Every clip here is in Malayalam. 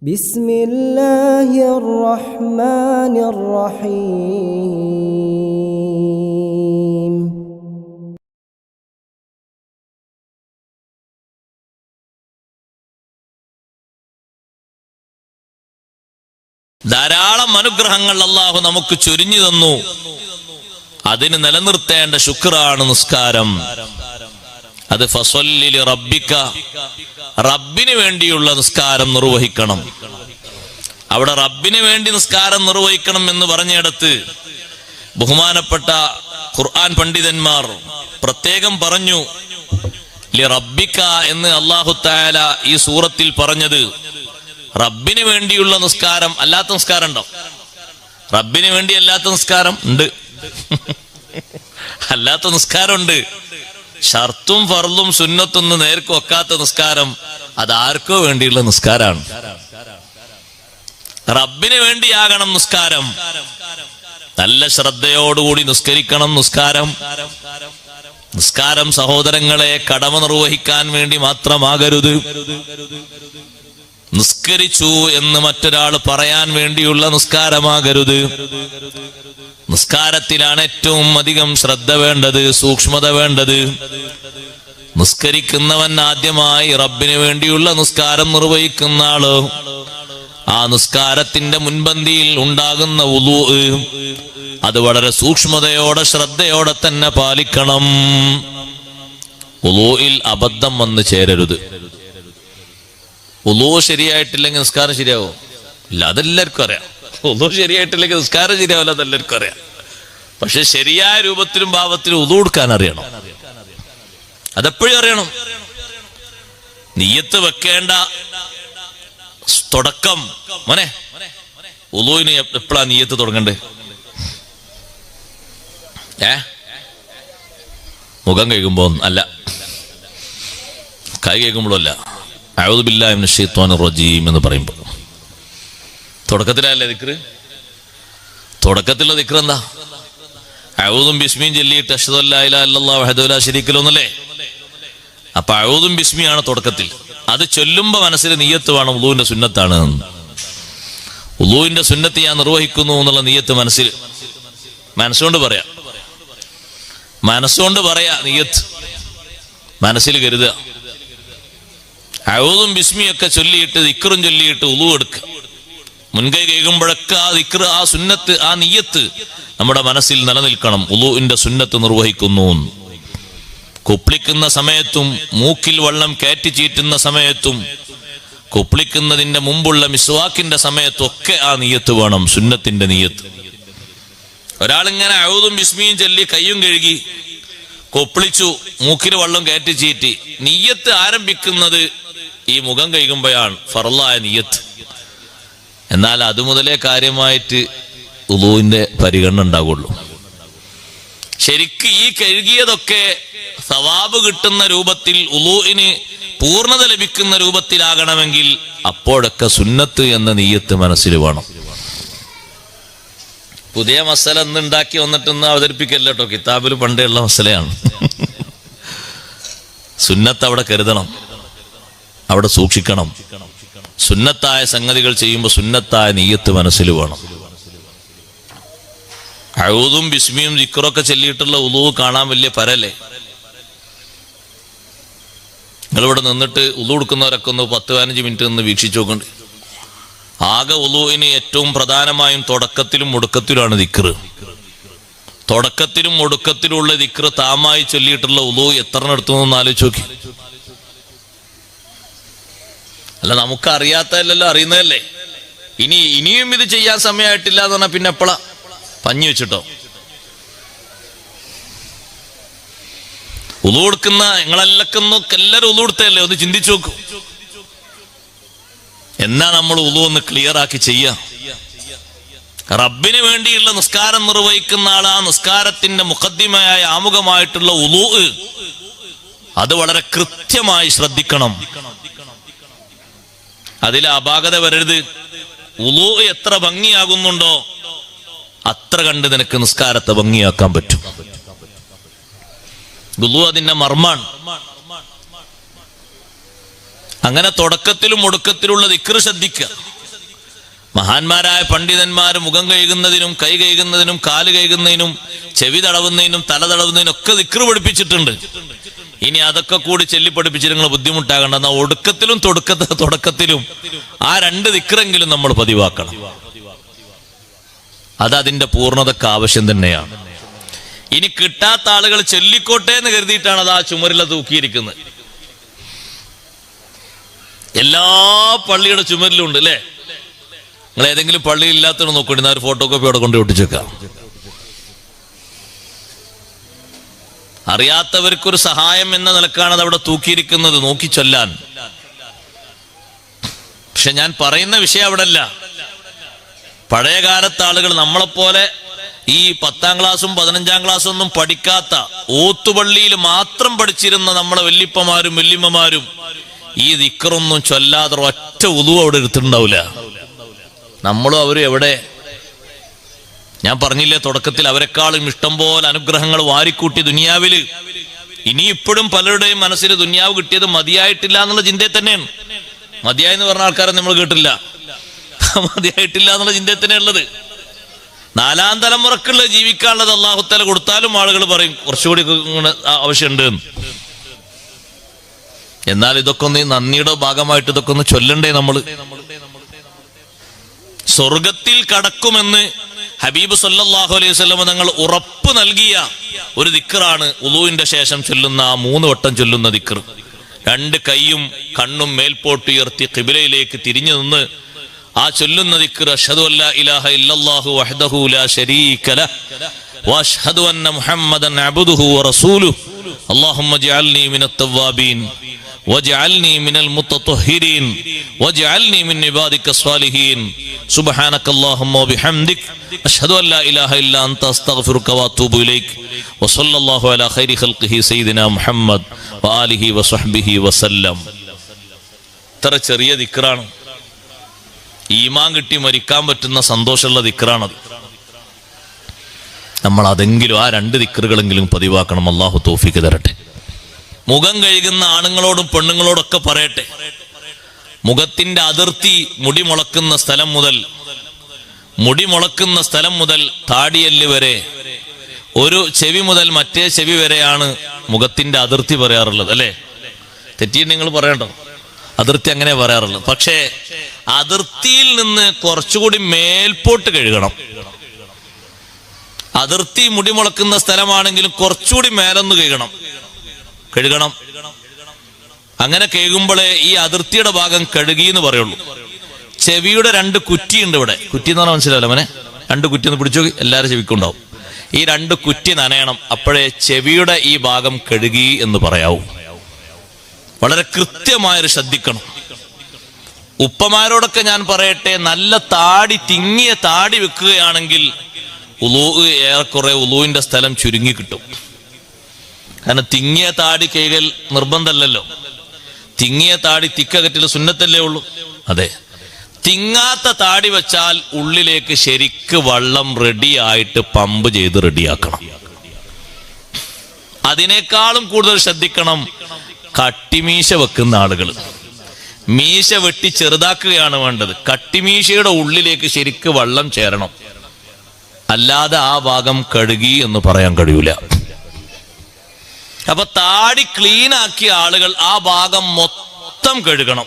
بسم الله الرحمن الرحيم ധാരാളം അനുഗ്രഹങ്ങൾ അല്ലാഹു നമുക്ക് ചൊരിഞ്ഞു തന്നു. അതിന് നിലനിർത്തേണ്ട ശുക്റാണ് നിസ്കാരം. അത് ഫസല്ലി റബ്ബിക, റബ്ബിന് വേണ്ടിയുള്ള നിസ്കാരം നിർവഹിക്കണം. അവിടെ റബ്ബിന് വേണ്ടി നിസ്കാരം നിർവഹിക്കണം എന്ന് പറഞ്ഞിടത്ത് ബഹുമാനപ്പെട്ട ഖുർആൻ പണ്ഡിതന്മാർ പ്രത്യേകം പറഞ്ഞു, ലി റബ്ബിക എന്ന് അല്ലാഹു തആല ഈ സൂറത്തിൽ പറഞ്ഞത് റബ്ബിന് വേണ്ടിയുള്ള നിസ്കാരം. അല്ലാത്ത നിസ്കാരം ഉണ്ടോ? റബ്ബിന് വേണ്ടി അല്ലാത്ത നിസ്കാരം ഉണ്ട്. അല്ലാത്ത നിസ്കാരമുണ്ട്. ഷർത്തും ഫർളും സുന്നത്തൊന്നും നേർക്ക് വെക്കാത്ത നിസ്കാരം അതാർക്കോ വേണ്ടിയുള്ള നിസ്കാരമാണ്. റബ്ബിന് വേണ്ടിയാകണം നിസ്കാരം. നല്ല ശ്രദ്ധയോടുകൂടി നിസ്കരിക്കണം നിസ്കാരം. നിസ്കാരം സഹോദരങ്ങളെ കടമ നിർവഹിക്കാൻ വേണ്ടി മാത്രമാകരുത്. നിസ്കരിച്ചു എന്ന് മറ്റൊരാൾ പറയാൻ വേണ്ടിയുള്ള നിസ്കാരമാകരുത്. നിസ്കാരത്തിലാണ് ഏറ്റവും അധികം ശ്രദ്ധ വേണ്ടത്, സൂക്ഷ്മത വേണ്ടത്. നിസ്കരിക്കുന്നവൻ ആദ്യമായി റബ്ബിന് വേണ്ടിയുള്ള നിസ്കാരം നിർവഹിക്കുന്ന ആള്. ആ നിസ്കാരത്തിന്റെ മുൻപന്തിയിൽ ഉണ്ടാകുന്ന വുളൂ അത് വളരെ സൂക്ഷ്മതയോടെ ശ്രദ്ധയോടെ തന്നെ പാലിക്കണം. വുളൂഇൽ അബദ്ധം വന്ന് ചേരരുത്. വുളൂ ശരിയായിട്ടില്ലെങ്കിൽ നിസ്കാരം ശരിയാവോ? ഇല്ല, അതെല്ലാവർക്കും അറിയാം. വുളൂ ശരിയായിട്ടില്ലെങ്കിൽ നിസ്കാരം ശരിയാവില്ല, അതെല്ലാവർക്കും അറിയാം. പക്ഷെ ശരിയായ രൂപത്തിലും ഭാവത്തിലും വുളൂ എടുക്കാൻ അറിയണം. അതെപ്പോഴും അറിയണം. നിയ്യത്ത് വെക്കേണ്ട തുടക്കം മോനെ, വുളൂവിന് എപ്പോഴാ നിയ്യത്ത് തുടങ്ങണ്ടേ? മുഖം കഴുകുമ്പോ അല്ല, കൈ കഴുകുമ്പോഴും അല്ല. അഊദു ബില്ലാഹി മിനശ് ശൈത്വാനിർ റജീം എന്ന് പറയുമ്പോൾ തുടക്കത്തിലല്ലേ ദിക്ർ? തുടക്കത്തിലുള്ള ദിക്ർ എന്താ? അഊദും ബിസ്മിയും ചൊല്ലിയിട്ട് അശ്ഹദു അല്ലാ ഇലാഹ ഇല്ലല്ലാഹു വഹ്ദഹു ലാ ശരീക ലഹു എന്നല്ലേ? അപ്പൊ അഊദും ബിസ്മിയാണ് തുടക്കത്തിൽ. അത് ചൊല്ലുമ്പോ മനസ്സിൽ നിയ്യത്ത് വേണം, വുളൂവിന്റെ സുന്നത്താണ്. വുളൂവിന്റെ സുന്നത്ത് ഞാൻ നിർവഹിക്കുന്നു എന്നുള്ള നിയ്യത്ത് മനസ്സുകൊണ്ട് പറയാ. നിയ്യത്ത് മനസ്സിൽ കരുതുക. അഊദും ബിസ്മിയൊക്കെ ചൊല്ലിയിട്ട് ദിക്റും ചൊല്ലിയിട്ട് വുളൂ എടുക്കുക. മുൻകൈ കഴുകുമ്പോഴൊക്കെ ആ ദിക്ർ, ആ സുന്നത്ത്, ആ നിയ്യത്ത് നമ്മുടെ മനസ്സിൽ നിലനിൽക്കണം. വുളൂഇന്റെ സുന്നത്ത് നിർവഹിക്കുന്നു. കുപ്ലിക്കുന്ന സമയത്തും മൂക്കിൽ വെള്ളം കയറ്റി ചീറ്റുന്ന സമയത്തും കുപ്ലിക്കുന്നതിന്റെ മുമ്പുള്ള മിസ്വാക്കിന്റെ സമയത്തും ഒക്കെ ആ നിയ്യത്ത് വേണം, സുന്നത്തിന്റെ നിയ്യത്ത്. ഒരാളിങ്ങനെ അഊദും ബിസ്മിയും ചൊല്ലി കയ്യും കഴുകി കൊപ്പിളിച്ചു, മൂക്കിൽ വെള്ളം കയറ്റി ചീറ്റി, നിയ്യത്ത് ആരംഭിക്കുന്നത് ഈ മുഖം കഴുകുമ്പോഴാണ്, ഫർളായ നിയ്യത്ത്. എന്നാൽ അതുമുതലേ കാര്യമായിട്ട് വുളൂവിന്റെ പരിഗണന ഉണ്ടാകുള്ളൂ. ശരിക്ക് ഈ കഴുകിയതൊക്കെ സവാബ് കിട്ടുന്ന രൂപത്തിൽ, വുളൂഇന് പൂർണ്ണത ലഭിക്കുന്ന രൂപത്തിലാകണമെങ്കിൽ അപ്പോഴൊക്കെ സുന്നത്ത് എന്ന നിയ്യത്ത് മനസ്സിൽ വേണം. പുതിയ മസല ഇന്ന് ഉണ്ടാക്കി വന്നിട്ടൊന്ന് അവതരിപ്പിക്കല്ലോ കേട്ടോ, കിതാബിൽ പണ്ടേ ഉള്ള മസലയാണ്. സുന്നത്ത് അവിടെ കരുതണം, അവിടെ സൂക്ഷിക്കണം. സുന്നത്തായ സംഗതികൾ ചെയ്യുമ്പോൾ സുന്നത്തായ നിയ്യത്ത് മനസ്സിൽ വേണം. അഊദും ബിസ്മിയും ദിക്റൊക്കെ ചൊല്ലിയിട്ടുള്ള വുളൂ കാണാൻ വലിയ പരല്ലേ? നിങ്ങളിവിടെ നിന്നിട്ട് വുളൂ എടുക്കുന്നവരൊക്കെ ഒന്ന് 10-15 മിനിറ്റ് നിന്ന് വീക്ഷിച്ചു നോക്കണ്ട്. ആകെ വുളൂഇന് ഏറ്റവും പ്രധാനമായും തുടക്കത്തിലും ഒടുക്കത്തിലുമാണ് ദിക്ർ. തുടക്കത്തിലും ഒടുക്കത്തിലുള്ള ദിക്ർ താമായി ചൊല്ലിയിട്ടുള്ള വുളൂ എത്ര എടുത്തുനിന്ന് ആലോചിച്ച് നോക്കി. അല്ല, നമുക്ക് അറിയാത്തതല്ലല്ലോ, അറിയുന്നതല്ലേ. ഇനിയും ഇത് ചെയ്യാൻ സമയമായിട്ടില്ല എന്ന് പറഞ്ഞാൽ പിന്നെ എപ്പോഴാ? പഞ്ഞി വെച്ചിട്ടോ? വുളൂ എടുക്കുന്ന നിങ്ങളെല്ലാവർക്കും എല്ലാവരും വുളൂ എടുത്തല്ലേ? ഒന്ന് ചിന്തിച്ചു നോക്കൂ. എന്നാ നമ്മൾ വുളൂ ഒന്ന് ക്ലിയർ ആക്കി ചെയ്യാം. റബ്ബിന് വേണ്ടിയുള്ള നിസ്കാരം നിർവഹിക്കുന്ന ആളാ. നിസ്കാരത്തിന്റെ മുഖദ്ദിമയായ ആമുഖമായിട്ടുള്ള വുളൂ അത് വളരെ കൃത്യമായി ശ്രദ്ധിക്കണം. അതിൽ അപാകത വരരുത്. വുളൂ എത്ര ഭംഗിയാകുന്നുണ്ടോ അത്ര കണ്ട് നിനക്ക് നിസ്കാരത്തെ ഭംഗിയാക്കാൻ പറ്റും. വുളൂ അതിന്റെ മർമ്മാണ്. അങ്ങനെ തുടക്കത്തിലും ഒടുക്കത്തിലുള്ള ദിക്ർ ശ്രദ്ധിക്കുക. മഹാന്മാരായ പണ്ഡിതന്മാർ മുഖം കഴുകുന്നതിനും കൈ കഴുകുന്നതിനും കാല് കഴുകുന്നതിനും ചെവി തടവുന്നതിനും തല തടവുന്നതിനും ഒക്കെ ദിക്ർ പഠിപ്പിച്ചിട്ടുണ്ട്. ഇനി അതൊക്കെ കൂടി ചൊല്ലി പഠിപ്പിച്ചിട്ട് നിങ്ങൾ ബുദ്ധിമുട്ടാകണ്ട. എന്നാൽ ഒടുക്കത്തിലും തുടക്കത്തിലും ആ 2 ദിക്റെങ്കിലും നമ്മൾ പതിവാക്കണം. അതതിന്റെ പൂർണ്ണതക്ക് ആവശ്യം തന്നെയാണ്. ഇനി കിട്ടാത്ത ആളുകൾ ചൊല്ലിക്കോട്ടെ എന്ന് കരുതിയിട്ടാണ് അത് ആ ചുമരില തൂക്കിയിരിക്കുന്നത്. എല്ലാ പള്ളിയുടെ ചുമരിലും ഉണ്ട് അല്ലേ? നിങ്ങൾ ഏതെങ്കിലും പള്ളി ഇല്ലാത്തവണ് നോക്കണ്ടി, ഒരു ഫോട്ടോ കോപ്പി അവിടെ കൊണ്ട് ഒട്ടിച്ചേക്കാം. അറിയാത്തവർക്കൊരു സഹായം എന്ന നിലക്കാണ് അത് അവിടെ തൂക്കിയിരിക്കുന്നത്, നോക്കി ചൊല്ലാൻ. പക്ഷെ ഞാൻ പറയുന്ന വിഷയം അവിടെ അല്ല. പഴയ കാലത്തെ ആളുകൾ നമ്മളെപ്പോലെ ഈ 10ാം ക്ലാസ്സും 15ാം ക്ലാസ്സും ഒന്നും പഠിക്കാത്ത ഓത്തുപള്ളിയിൽ മാത്രം പഠിച്ചിരുന്ന നമ്മളെ വല്യപ്പമാരും വല്യമ്മമാരും ഈ ദിക്റൊന്നും ചൊല്ലാതെ ഒറ്റ ഉളു അവിടെ എടുത്തിട്ടുണ്ടാവില്ല. നമ്മളും അവരും എവിടെ? ഞാൻ പറഞ്ഞില്ലേ തുടക്കത്തിൽ, അവരെക്കാളും ഇഷ്ടം പോലെ അനുഗ്രഹങ്ങൾ വാരിക്കൂട്ടി ദുനിയാവില്. ഇനി ഇപ്പോഴും പലരുടെയും മനസ്സിൽ ദുനിയാവ് കിട്ടിയത് മതിയായിട്ടില്ല എന്നുള്ള ചിന്തയിൽ തന്നെയാണ്. മതിയായി എന്ന് പറഞ്ഞ ആൾക്കാരെ നമ്മൾ കേട്ടില്ല. മതിയായിട്ടില്ല എന്നുള്ള ചിന്തയിൽ തന്നെ ഉള്ളത്. 4ാം തലമുറക്കുള്ള ജീവിക്കാനുള്ളത് അല്ലാഹു തആല കൊടുത്താലും ആളുകൾ പറയും കുറച്ചുകൂടി ആവശ്യമുണ്ട്. എന്നാൽ ഇതൊക്കെ ഒന്ന് നന്ദിയുടെ ഭാഗമായിട്ട് ഇതൊക്കെ ഒന്ന് ചൊല്ലണ്ടേ നമ്മള്? സ്വർഗത്തിൽ കടക്കുമെന്ന് ഹബീബ് സല്ലല്ലാഹു അലൈഹി വസല്ലം തങ്ങൾ ഉറപ്പ് നൽകിയ ഒരു ദിക്റാണ് ഉളൂവിന്റെ ശേഷം ചൊല്ലുന്ന 3 വട്ടം ചൊല്ലുന്ന ദിക്ർ. 2 കൈയും കണ്ണും മേൽപോട്ടുയർത്തി ഖിബ്ലയിലേക്ക് തിരിഞ്ഞു നിന്ന് ആ ചൊല്ലുന്ന ദിക്ർ അഷ്ഹദു അല്ലാ ഇലാഹ ഇല്ലല്ലാഹു വഹ്ദഹു ലാ ശരീക ലഹ് വഅഷ്ഹദു അന്ന മുഹമ്മദൻ അബ്ദുഹു വറസൂലുഹു അല്ലാഹുമ്മ ജഅൽനി മിനത്ത് തവ്വാബീൻ വജഅൽനി മിനൽ മുത്തത്വഹിരീൻ വജഅൽനി മിൻ ഇബാദിക സ്വാലിഹീൻ സുബ്ഹാനകല്ലാഹുമ്മ വബിഹംദിക അഷ്ഹദു അല്ലാ ഇലാഹ ഇല്ലാ അൻത അസ്തഗ്ഫിറുക വഅതൂബു ഇലൈക വസല്ലല്ലാഹു അലാ ഖൈരി ഖൽഖിഹി സയ്യിദിനാ മുഹമ്മദ് വആലിഹി വസഹ്ബിഹി വസല്ലം. ഇത്ര ചെറിയ ദിക്റാണ്. ഈമാൻ കിട്ടി മരിക്കാൻ പറ്റുന്ന സന്തോഷമുള്ള ദിക്റാണത്. നമ്മൾ അതെങ്കിലും ആ 2 ദിക്റുകളെങ്കിലും പതിവാക്കണം. അല്ലാഹു തൗഫീഖ് തരട്ടെ. മുഖം കഴുകുന്ന ആണുങ്ങളോടും പെണ്ണുങ്ങളോടൊക്കെ പറയട്ടെ, മുഖത്തിന്റെ അതിർത്തി മുടി മുളക്കുന്ന സ്ഥലം മുതൽ താടിയല്ല് വരെ, ഒരു ചെവി മുതൽ മറ്റേ ചെവി വരെയാണ് മുഖത്തിന്റെ അതിർത്തി പറയാറുള്ളത് അല്ലേ? തെറ്റിയിട്ട് നിങ്ങൾ പറയണ്ടോ? അതിർത്തി അങ്ങനെ പറയാറുള്ളത്. പക്ഷേ അതിർത്തിയിൽ നിന്ന് കുറച്ചുകൂടി മേൽപോട്ട് കഴുകണം. അതിർത്തി മുടി മുളക്കുന്ന സ്ഥലമാണെങ്കിലും കുറച്ചുകൂടി മേലൊന്ന് കഴുകണം. അങ്ങനെ കഴുകുമ്പോഴേ ഈ അതിർത്തിയുടെ ഭാഗം കഴുകി എന്ന് പറയുള്ളൂ. ചെവിയുടെ 2 കുറ്റിയുണ്ട് ഇവിടെ. കുറ്റി എന്ന് പറഞ്ഞാൽ മനസ്സിലാവില്ല മോനെ? 2 കുറ്റി ഒന്ന് പിടിച്ചു നോക്കി, എല്ലാവരും ചെവിക്കുണ്ടാവും. ഈ 2 കുറ്റി നനയണം. അപ്പോഴേ ചെവിയുടെ ഈ ഭാഗം കഴുകി എന്ന് പറയാവൂ. വളരെ കൃത്യമായൊരു ശ്രദ്ധിക്കണം. ഉപ്പമാരോടൊക്കെ ഞാൻ പറയട്ടെ, നല്ല തിങ്ങിയ താടി വെക്കുകയാണെങ്കിൽ ഉളൂ ഏറെക്കുറെ ഉളൂവിന്റെ സ്ഥലം ചുരുങ്ങി കിട്ടും. കാരണം തിങ്ങിയ താടി കൈകൾ നിർബന്ധമല്ലല്ലോ. തിങ്ങിയ താടി തിക്കകറ്റിൽ സുന്നത്തല്ലേ ഉള്ളൂ. അതെ, തിങ്ങാത്ത താടി വെച്ചാൽ ഉള്ളിലേക്ക് ശരിക്ക് വെള്ളം റെഡിയായിട്ട് പമ്പ് ചെയ്ത് റെഡിയാക്കണം. അതിനേക്കാളും കൂടുതൽ ശ്രദ്ധിക്കണം കട്ടിമീശ വെക്കുന്ന ആളുകൾ. മീശ വെട്ടി ചെറുതാക്കുകയാണ് വേണ്ടത്. കട്ടിമീശയുടെ ഉള്ളിലേക്ക് ശരിക്ക് വെള്ളം ചേരണം. അല്ലാതെ ആ ഭാഗം കഴുകി എന്ന് പറയാൻ കഴിയൂല. അപ്പൊ താടി ക്ലീൻ ആക്കിയ ആളുകൾ ആ ഭാഗം മൊത്തം കഴുകണം.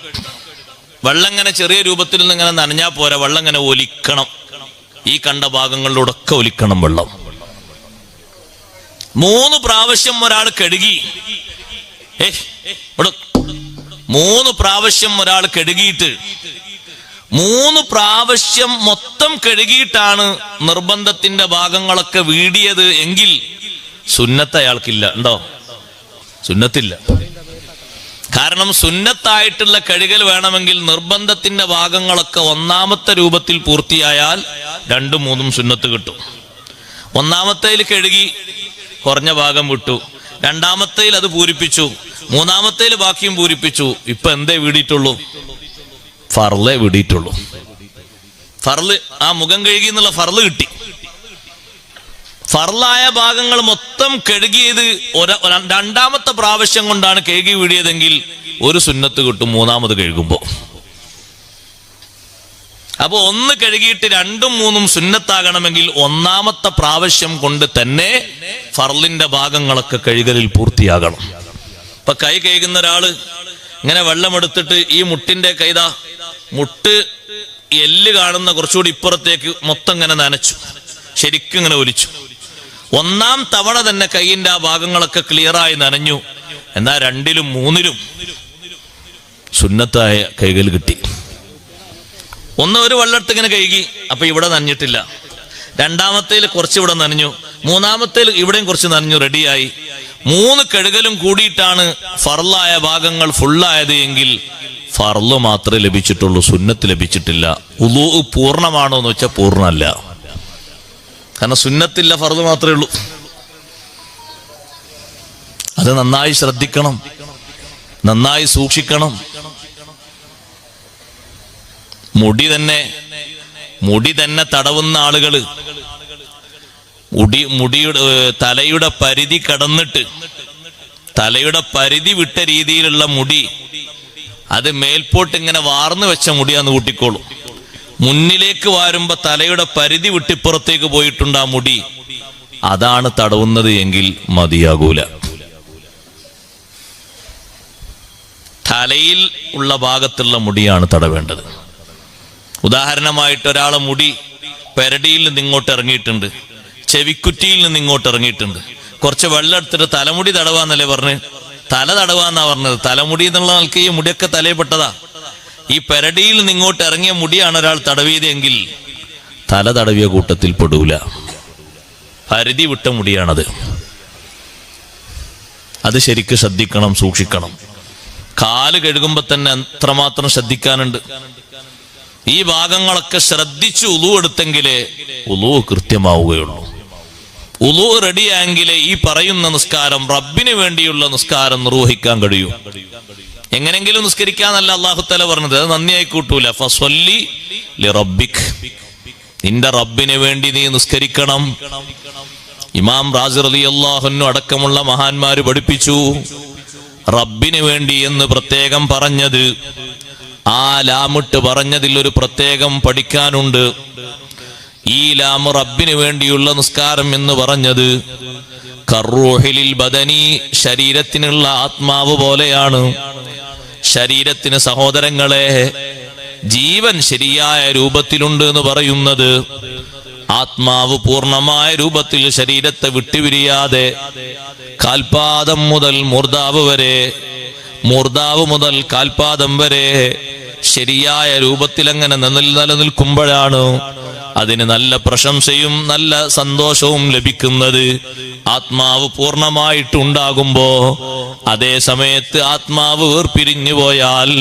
വെള്ളം ഇങ്ങനെ ചെറിയ രൂപത്തിൽ നിന്ന് ഇങ്ങനെ നനഞ്ഞാൽ പോരാ, വെള്ളം ഇങ്ങനെ ഒലിക്കണം. ഈ കണ്ട ഭാഗങ്ങളിലൂടെയൊക്കെ ഒലിക്കണം വെള്ളം. 3 പ്രാവശ്യം ഒരാൾ കഴുകി, 3 പ്രാവശ്യം ഒരാൾ കഴുകിയിട്ട് 3 പ്രാവശ്യം മൊത്തം കഴുകിയിട്ടാണ് നിർബന്ധത്തിന്റെ ഭാഗങ്ങളൊക്കെ വീടിയത് എങ്കിൽ സുന്നത്ത് അയാൾക്കില്ല. ഉണ്ടോ? സുന്നത്തില്ല. കാരണം സുന്നത്തായിട്ടുള്ള കഴുകൽ വേണമെങ്കിൽ നിർബന്ധത്തിന്റെ ഭാഗങ്ങളൊക്കെ 1ാമത്തെ രൂപത്തിൽ പൂർത്തിയായാൽ 2ഉം 3ഉം സുന്നത്ത് കിട്ടും. 1ാമത്തേൽ കഴുകി കുറഞ്ഞ ഭാഗം വിട്ടു, 2ാമത്തേൽ അത് പൂരിപ്പിച്ചു, 3ാമത്തേൽ ബാക്കിയും പൂരിപ്പിച്ചു. ഇപ്പൊ എന്തേ വീടിയിട്ടുള്ളൂ? ഫർളേ വീടിയിട്ടുള്ളൂ. ഫർള്, ആ മുഖം കഴുകി എന്നുള്ള ഫർള് കിട്ടി. ഫർളായ ഭാഗങ്ങൾ മൊത്തം കഴുകിയത് 2ാമത്തെ പ്രാവശ്യം കൊണ്ടാണ് കഴുകി വീടിയതെങ്കിൽ 1 സുന്നത്ത് കിട്ടും 3ാമത് കഴുകുമ്പോ. അപ്പൊ ഒന്ന് കഴുകിയിട്ട് 2ഉം 3ഉം സുന്നത്താകണമെങ്കിൽ ഒന്നാമത്തെ പ്രാവശ്യം കൊണ്ട് തന്നെ ഫർളിന്റെ ഭാഗങ്ങളൊക്കെ കഴുകലിൽ പൂർത്തിയാകണം. ഇപ്പൊ കൈ കഴുകുന്ന ഒരാള് ഇങ്ങനെ വെള്ളമെടുത്തിട്ട് ഈ മുട്ടിന്റെ കൈതാ മുട്ട് എല്ല് കാണുന്ന കുറച്ചുകൂടി ഇപ്പുറത്തേക്ക് മൊത്തം ഇങ്ങനെ നനച്ചു, ശരിക്കും ഇങ്ങനെ ഒലിച്ചു. ഒന്നാം തവണ തന്നെ കൈയിന്റെ ആ ഭാഗങ്ങളൊക്കെ ക്ലിയറായി നനഞ്ഞു. എന്നാൽ 2ലും 3ലും സുന്നത്തായ കൈകൾ കിട്ടി. ഒരു വെള്ളെടുത്ത് ഇങ്ങനെ കഴുകി, അപ്പൊ ഇവിടെ നനഞ്ഞിട്ടില്ല. 2ാമത്തേൽ കുറച്ച് ഇവിടെ നനഞ്ഞു, 3ാമത്തേൽ ഇവിടെയും കുറച്ച് നനഞ്ഞു, റെഡിയായി. 3 കഴുകലും കൂടിയിട്ടാണ് ഫർളായ ഭാഗങ്ങൾ ഫുള്ളായത് എങ്കിൽ ഫർള് മാത്രമേ ലഭിച്ചിട്ടുള്ളൂ, സുന്നത്ത് ലഭിച്ചിട്ടില്ല. ഉളൂ പൂർണ്ണമാണോ എന്ന് വെച്ചാൽ പൂർണ്ണമല്ല. കാരണം സുന്നത്തില്ല, ഫർള് മാത്രമേ ഉള്ളൂ. അത് നന്നായി ശ്രദ്ധിക്കണം, നന്നായി സൂക്ഷിക്കണം. മുടി തന്നെ തടവുന്ന ആളുകള് തലയുടെ പരിധി കടന്നിട്ട് തലയുടെ പരിധി വിട്ട രീതിയിലുള്ള മുടി, അത് മേൽപോട്ട് ഇങ്ങനെ വാർന്നു വെച്ച മുടിയാന്ന് കൂട്ടിക്കോളൂ. മുന്നിലേക്ക് വാരുമ്പോ തലയുടെ പരിധി വിട്ടിപ്പുറത്തേക്ക് പോയിട്ടുണ്ട് ആ മുടി, അതാണ് തടവുന്നത് എങ്കിൽ മതിയാകൂല. തലയിൽ ഉള്ള ഭാഗത്തുള്ള മുടിയാണ് തടവേണ്ടത്. ഉദാഹരണമായിട്ട് ഒരാളെ മുടി പെരടിയിൽ നിന്ന് ഇങ്ങോട്ട് ഇറങ്ങിയിട്ടുണ്ട്, ചെവിക്കുറ്റിയിൽ നിന്ന് ഇങ്ങോട്ട് ഇറങ്ങിയിട്ടുണ്ട്. കുറച്ച് വെള്ളം എടുത്തിട്ട് തലമുടി തടവാന്നല്ലേ പറഞ്ഞ്, തല തടവാന്നാ പറഞ്ഞത്. തലമുടി എന്നുള്ള ആൾക്ക് ഈ മുടിയൊക്കെ തലയിൽപ്പെട്ടതാ. ഈ പെരടിയിൽ നിന്ന് ഇങ്ങോട്ട് ഇറങ്ങിയ മുടിയാണ് ഒരാൾ തടവിയതെങ്കിൽ തല തടവിയ കൂട്ടത്തിൽ പെടൂല, പരിധി വിട്ട മുടിയാണത്. അത് ശരിക്ക് ശ്രദ്ധിക്കണം, സൂക്ഷിക്കണം. കാല് കഴുകുമ്പോ തന്നെ അത്രമാത്രം ശ്രദ്ധിക്കാനുണ്ട്. ഈ ഭാഗങ്ങളൊക്കെ ശ്രദ്ധിച്ച് ഉളു എടുത്തെങ്കിലേ ഉളു കൃത്യമാവുകയുള്ളൂ. ഉളു റെഡിയായെങ്കിലേ ഈ പറയുന്ന നിസ്കാരം, റബ്ബിന് വേണ്ടിയുള്ള നിസ്കാരം നിർവഹിക്കാൻ കഴിയൂ. എങ്ങനെങ്കിലും നിസ്കരിക്കാന്നല്ല അല്ലാഹു തആല പറഞ്ഞത്, അത് നന്ദിയായി കൂട്ടൂല. ഫസ്വല്ലി ലിറബ്ബിക്, നിന്റെ റബ്ബിന് വേണ്ടി നീ നിസ്കരിക്കണം. ഇമാം റാസി റളിയല്ലാഹു അൻഹു അടക്കമുള്ള മഹാന്മാര് പഠിപ്പിച്ചു, റബ്ബിന് വേണ്ടി എന്ന് പ്രത്യേകം പറഞ്ഞത്, ആ ലാമിട്ട് പറഞ്ഞതിൽ ഒരു പ്രത്യേകം പഠിക്കാനുണ്ട്. ഈ ലാം റബ്ബിന് വേണ്ടിയുള്ള നിസ്കാരം എന്ന് പറഞ്ഞത് കർറൂഹിലിൽ ബദനി, ശരീരത്തിനുള്ള ആത്മാവ് പോലെയാണ്. ശരീരത്തിന് സഹോദരങ്ങളെ ജീവൻ ശരിയായ രൂപത്തിലുണ്ട് എന്ന് പറയുന്നത്, ആത്മാവ് പൂർണ്ണമായ രൂപത്തിൽ ശരീരത്തെ വിട്ടുപിരിയാതെ കാൽപാദം മുതൽ മൂർധാവ് വരെ, മൂർധാവ് മുതൽ കാൽപാദം വരെ ശരിയായ രൂപത്തിൽ അങ്ങനെ നിലനിൽക്കുമ്പോഴാണ് അതിന് നല്ല പ്രശംസയും നല്ല സന്തോഷവും ലഭിക്കുന്നത്. ആത്മാവ് പൂർണ്ണമായിട്ടുണ്ടാകുമ്പോ അതേ സമയത്ത് ആത്മാവ് വേർപിരിഞ്ഞു പോയാൽ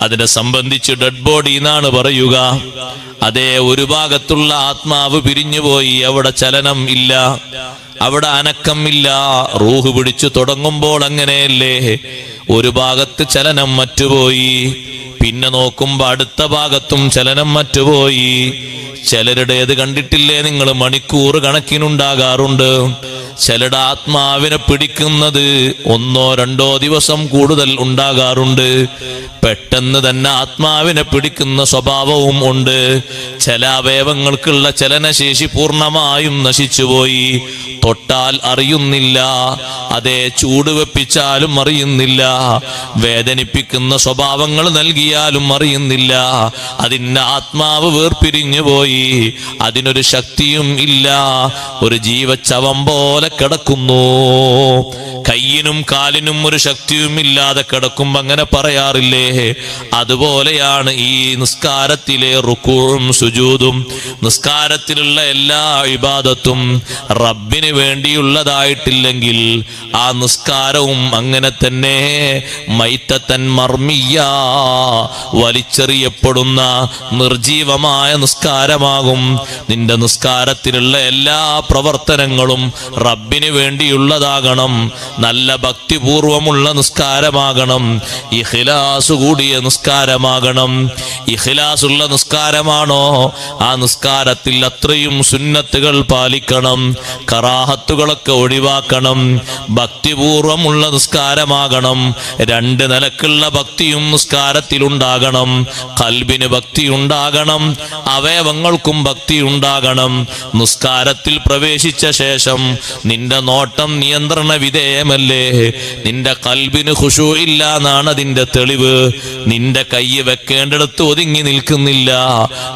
അതിനെ സംബന്ധിച്ച് ഡെഡ് ബോഡി എന്നാണ് പറയുക. അതേ ഒരു ഭാഗത്തുള്ള ആത്മാവ് പിരിഞ്ഞുപോയി, അവിടെ ചലനം ഇല്ല, അവിടെ അനക്കം ഇല്ല. റൂഹ് പിടിച്ചു തുടങ്ങുമ്പോൾ അങ്ങനെയല്ലേ, ഒരു ഭാഗത്ത് ചലനം മറ്റുപോയി, പിന്നെ നോക്കുമ്പോ അടുത്ത ഭാഗത്തും ചലനം മറ്റുപോയി. ചിലരുടേത് കണ്ടിട്ടില്ലേ നിങ്ങൾ, മണിക്കൂർ കണക്കിനുണ്ടാകാറുണ്ട്. ചിലരുടെ ആത്മാവിനെ പിടിക്കുന്നത് 1-2 ദിവസം കൂടുതൽ ഉണ്ടാകാറുണ്ട്. പെട്ടെന്ന് തന്നെ ആത്മാവിനെ പിടിക്കുന്ന സ്വഭാവവും ഉണ്ട്. ചില അവയവങ്ങൾക്കുള്ള ചലനശേഷി പൂർണ്ണമായും നശിച്ചുപോയി, തൊട്ടാൽ അറിയുന്നില്ല. അതേ ചൂട് വെപ്പിച്ചാലും അറിയുന്നില്ല, വേദനിപ്പിക്കുന്ന സ്വഭാവങ്ങൾ നൽകിയാലും അറിയുന്നില്ല. അതിന്റെ ആത്മാവ് വേർപിരിഞ്ഞു പോയി, അതിനൊരു ശക്തിയും ഇല്ല, ഒരു ജീവച്ചവം പോലെ കിടക്കുന്നു. കയ്യിനും കാലിനും ഒരു ശക്തിയും ഇല്ലാതെ കിടക്കുമ്പോ അങ്ങനെ പറയാറില്ലേ, അതുപോലെയാണ് ഈ നിസ്കാരത്തിലെ റുക്കൂഉം സുജൂദും, നിസ്കാരത്തിലുള്ള എല്ലാ ഇബാദത്തും റബ്ബിന് വേണ്ടിയുള്ളതായിട്ടില്ലെങ്കിൽ ആ നിസ്കാരവും അങ്ങനെ തന്നെ മൈത്തൻ മർമിയ, വലിച്ചെറിയപ്പെടുന്ന നിർജീവമായ നിസ്കാരമാകും. നിന്റെ നിസ്കാരത്തിലുള്ള എല്ലാ പ്രവർത്തനങ്ങളും റബ്ബിന് വേണ്ടിയുള്ളതാകണം, നല്ല ഭക്തിപൂർവമുള്ള നിസ്കാരമാകണം, ഇഖ്ലാസ് കൂടിയ നിസ്കാരമാകണം. ഇഖ്ലാസുള്ള നിസ്കാരമാണോ ആ നിസ്കാരത്തിൽ അത്രയും സുന്നത്തുകൾ പാലിക്കണം, കറാഹത്തുകളൊക്കെ ഒഴിവാക്കണം. ഭക്തിപൂർവമുള്ള നിസ്കാരമാകണം. രണ്ട് നിലക്കുള്ള ഭക്തിയും നിസ്കാരത്തിലുണ്ടാകണം. ഖൽബിന് ഭക്തി ഉണ്ടാകണം, അവയവങ്ങൾക്കും ഭക്തി ഉണ്ടാകണം. നിസ്കാരത്തിൽ പ്രവേശിച്ച ശേഷം നിന്റെ നോട്ടം നിയന്ത്രണ വിധേയമല്ലേ? നിന്റെ ഖൽബിന് ഖുശൂ ഇല്ല എന്നാണ് അതിന്റെ തെളിവ്. നിന്റെ കൈ വെക്കേണ്ടിടത്ത് ഒതുങ്ങി നിൽക്കുന്നില്ല.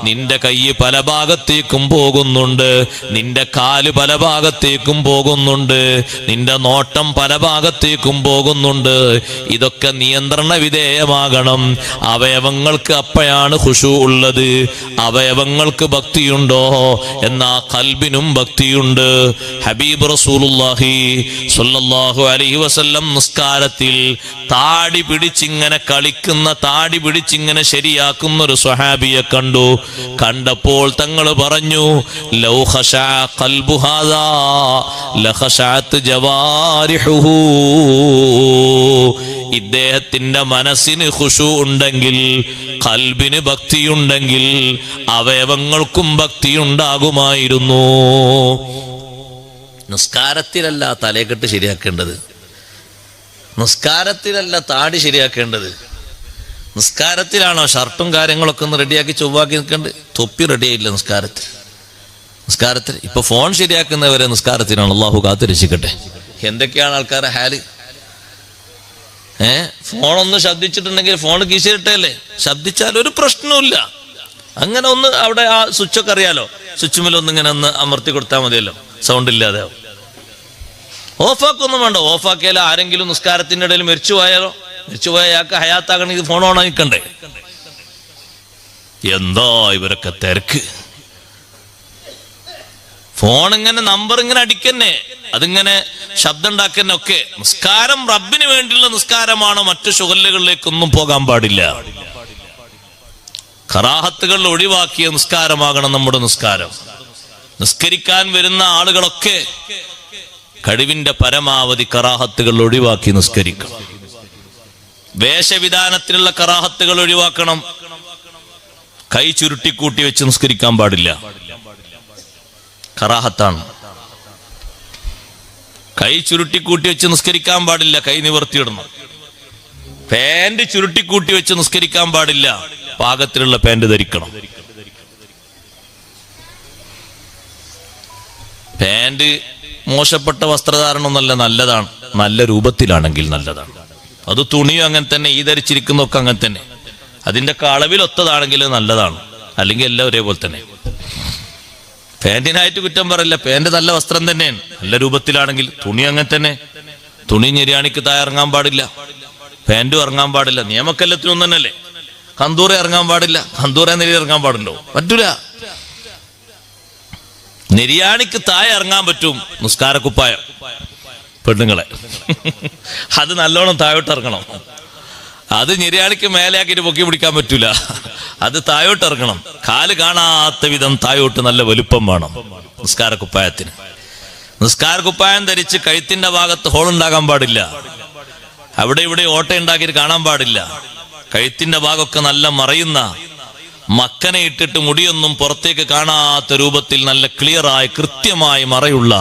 നിന്റെ കൈ പല ഭാഗത്തേക്കും പോകുന്നുണ്ട്, നിന്റെ കാല് പല ഭാഗത്തേക്കും പോകുന്നുണ്ട്, നിന്റെ നോട്ടം പല ഭാഗത്തേക്കും പോകുന്നുണ്ട്. ഇതൊക്കെ നിയന്ത്രണ വിധേയമാകണം. അവയവങ്ങൾക്ക് അപ്പോഴാണ് ഖുശൂ ഉള്ളത്. അവയവങ്ങൾക്ക് ഭക്തിയുണ്ടോ എന്നാ ഖൽബിനും ഭക്തിയുണ്ട്. ഹബീബ് റസൂലുള്ളാഹി സ്വല്ലല്ലാഹു അലൈഹി വസല്ലം നിസ്കാരത്തിൽ താടി പിടിച്ചിങ്ങനെ കളിക്കുന്ന, താടി പിടിച്ചിങ്ങനെ ശരിയാക്കുന്ന ഒരു സ്വഹാബിയെ കണ്ടു. കണ്ടപ്പോൾ തങ്ങൾ പറഞ്ഞു, ലൗ ഖശഅ ഖൽബു ഹാദാ ലഖശഅത് ജവാരിഹുഹു. ഇദ്ദേഹത്തിന്റെ മനസ്സിന് ഖുശൂ ഉണ്ടെങ്കിൽ, ഖൽബിന് ഭക്തിയുണ്ടെങ്കിൽ അവയവങ്ങൾക്കും ഭക്തിയുണ്ടാകുമായിരുന്നു. നിസ്കാരത്തിലല്ല തലയെക്കെട്ട് ശരിയാക്കേണ്ടത്, നിസ്കാരത്തിലല്ല താടി ശരിയാക്കേണ്ടത്. നിസ്കാരത്തിലാണോ ഷർട്ടും കാര്യങ്ങളൊക്കെ ഒന്ന് റെഡിയാക്കി ചൊവ്വാക്കി നിൽക്കേണ്ടത്? തൊപ്പി റെഡിയായില്ല നിസ്കാരത്തിൽ. നിസ്കാരത്തിൽ ഇപ്പൊ ഫോൺ ശരിയാക്കുന്നവരെ നിസ്കാരത്തിനാണ്. അള്ളാഹു കാത്ത് രക്ഷിക്കട്ടെ. എന്തൊക്കെയാണ് ആൾക്കാരെ ഹാല്. ഫോണൊന്ന് ശബ്ദിച്ചിട്ടുണ്ടെങ്കിൽ ഫോൺ കീശയിട്ടല്ലേ, ശബ്ദിച്ചാൽ ഒരു പ്രശ്നവുമില്ല. അങ്ങനെ ഒന്ന് അവിടെ ആ സ്വിച്ചൊക്കെ അറിയാലോ, സ്വിച്ചുമേലൊന്ന് ഇങ്ങനെ ഒന്ന് അമർത്തി കൊടുത്താൽ മതിയല്ലോ, സൗണ്ട് ഇല്ലാതെ. ഓഫാക്കൊന്നും വേണ്ട. ഓഫാക്കിയാൽ ആരെങ്കിലും നിസ്കാരത്തിന്റെ ഇടയിൽ മരിച്ചുപോയാലോ? മരിച്ചുപോയ അയാൾക്ക് ഹയാത്താകണമെങ്കിൽ ഫോൺ ഓൺ ആയിക്കണ്ടേ? എന്താ ഇവരൊക്കെ തിരക്ക്. ഫോൺ ഇങ്ങനെ നമ്പർ ഇങ്ങനെ അടിക്കന്നെ, അതിങ്ങനെ ശബ്ദം ഉണ്ടാക്കന്നെ ഒക്കെ. നിസ്കാരം റബ്ബിന് വേണ്ടിയുള്ള നിസ്കാരമാണ്, മറ്റു ശുഗലുകളിലേക്കൊന്നും പോകാൻ പാടില്ല. കറാഹത്തുകൾ ഒഴിവാക്കിയ നിസ്കാരമാകണം നമ്മുടെ നിസ്കാരം. നിസ്കരിക്കാൻ വരുന്ന ആളുകളൊക്കെ കഴിവിന്റെ പരമാവധി കറാഹത്തുകൾ ഒഴിവാക്കി നിസ്കരിക്കണം. വേഷവിധാനത്തിലുള്ള കറാഹത്തുകൾ ഒഴിവാക്കണം. കൈ ചുരുട്ടിക്കൂട്ടി വെച്ച് നിസ്കരിക്കാൻ പാടില്ല, കറാഹത്താണ്. കൈ ചുരുട്ടിക്കൂട്ടി വെച്ച് നിസ്കരിക്കാൻ പാടില്ല, കൈ നിവർത്തിയിടണം. പാന്റ് ചുരുട്ടിക്കൂട്ടി വെച്ച് നിസ്കരിക്കാൻ പാടില്ല, പാകത്തിലുള്ള പാന്റ് ധരിക്കണം. പാന്റ് മോശപ്പെട്ട വസ്ത്രധാരണമൊന്നല്ല, നല്ലതാണ്. നല്ല രൂപത്തിലാണെങ്കിൽ നല്ലതാണ്. അത് തുണിയും അങ്ങനെ തന്നെ, ഈ ധരിച്ചിരിക്കുന്നതൊക്കെ അങ്ങനെ തന്നെ. അതിൻ്റെയൊക്കെ അളവിലൊത്തതാണെങ്കിൽ നല്ലതാണ്, അല്ലെങ്കിൽ എല്ലാം ഒരേപോലെ തന്നെ. പാന്റിനായിട്ട് കുറ്റം പറയില്ല, പാന്റ് നല്ല വസ്ത്രം തന്നെയാണ്, നല്ല രൂപത്തിലാണെങ്കിൽ. തുണി അങ്ങനെ തന്നെ. തുണി ഞെരിയാണിക്ക് താഴെ ഇറങ്ങാൻ പാടില്ല, പാന്റും ഇറങ്ങാൻ പാടില്ല. നിയമക്കെല്ലാത്തിനും ഒന്നും തന്നെയല്ലേ. കന്തൂറ ഇറങ്ങാൻ പാടില്ല, കന്തൂറ നെരി ഇറങ്ങാൻ പാടുണ്ടോ? പറ്റൂല. നെരിയാണിക്ക് താഴെ ഇറങ്ങാൻ പറ്റും നിസ്കാരക്കുപ്പായം, പെണ്ണുങ്ങളെ. അത് നല്ലോണം താഴോട്ട് ഇറങ്ങണം. അത് ഞെരിയാണിക്ക് മേലെയാക്കിയിട്ട് പൊക്കി പിടിക്കാൻ പറ്റൂല, അത് താഴോട്ട് ഇറങ്ങണം. കാല് കാണാത്ത വിധം താഴോട്ട് നല്ല വലുപ്പം വേണം നിസ്കാരക്കുപ്പായത്തിന്. നിസ്കാരക്കുപ്പായം ധരിച്ച് കഴുത്തിന്റെ ഭാഗത്ത് ഹോളുണ്ടാകാൻ പാടില്ല, അവിടെ ഇവിടെ ഓട്ട ഉണ്ടാക്കിയിട്ട് കാണാൻ പാടില്ല. കഴുത്തിന്റെ ഭാഗമൊക്കെ നല്ല മറയുന്ന, മക്കനെ ഇട്ടിട്ട് മുടിയൊന്നും പുറത്തേക്ക് കാണാത്ത രൂപത്തിൽ നല്ല ക്ലിയറായി കൃത്യമായി മറയുള്ള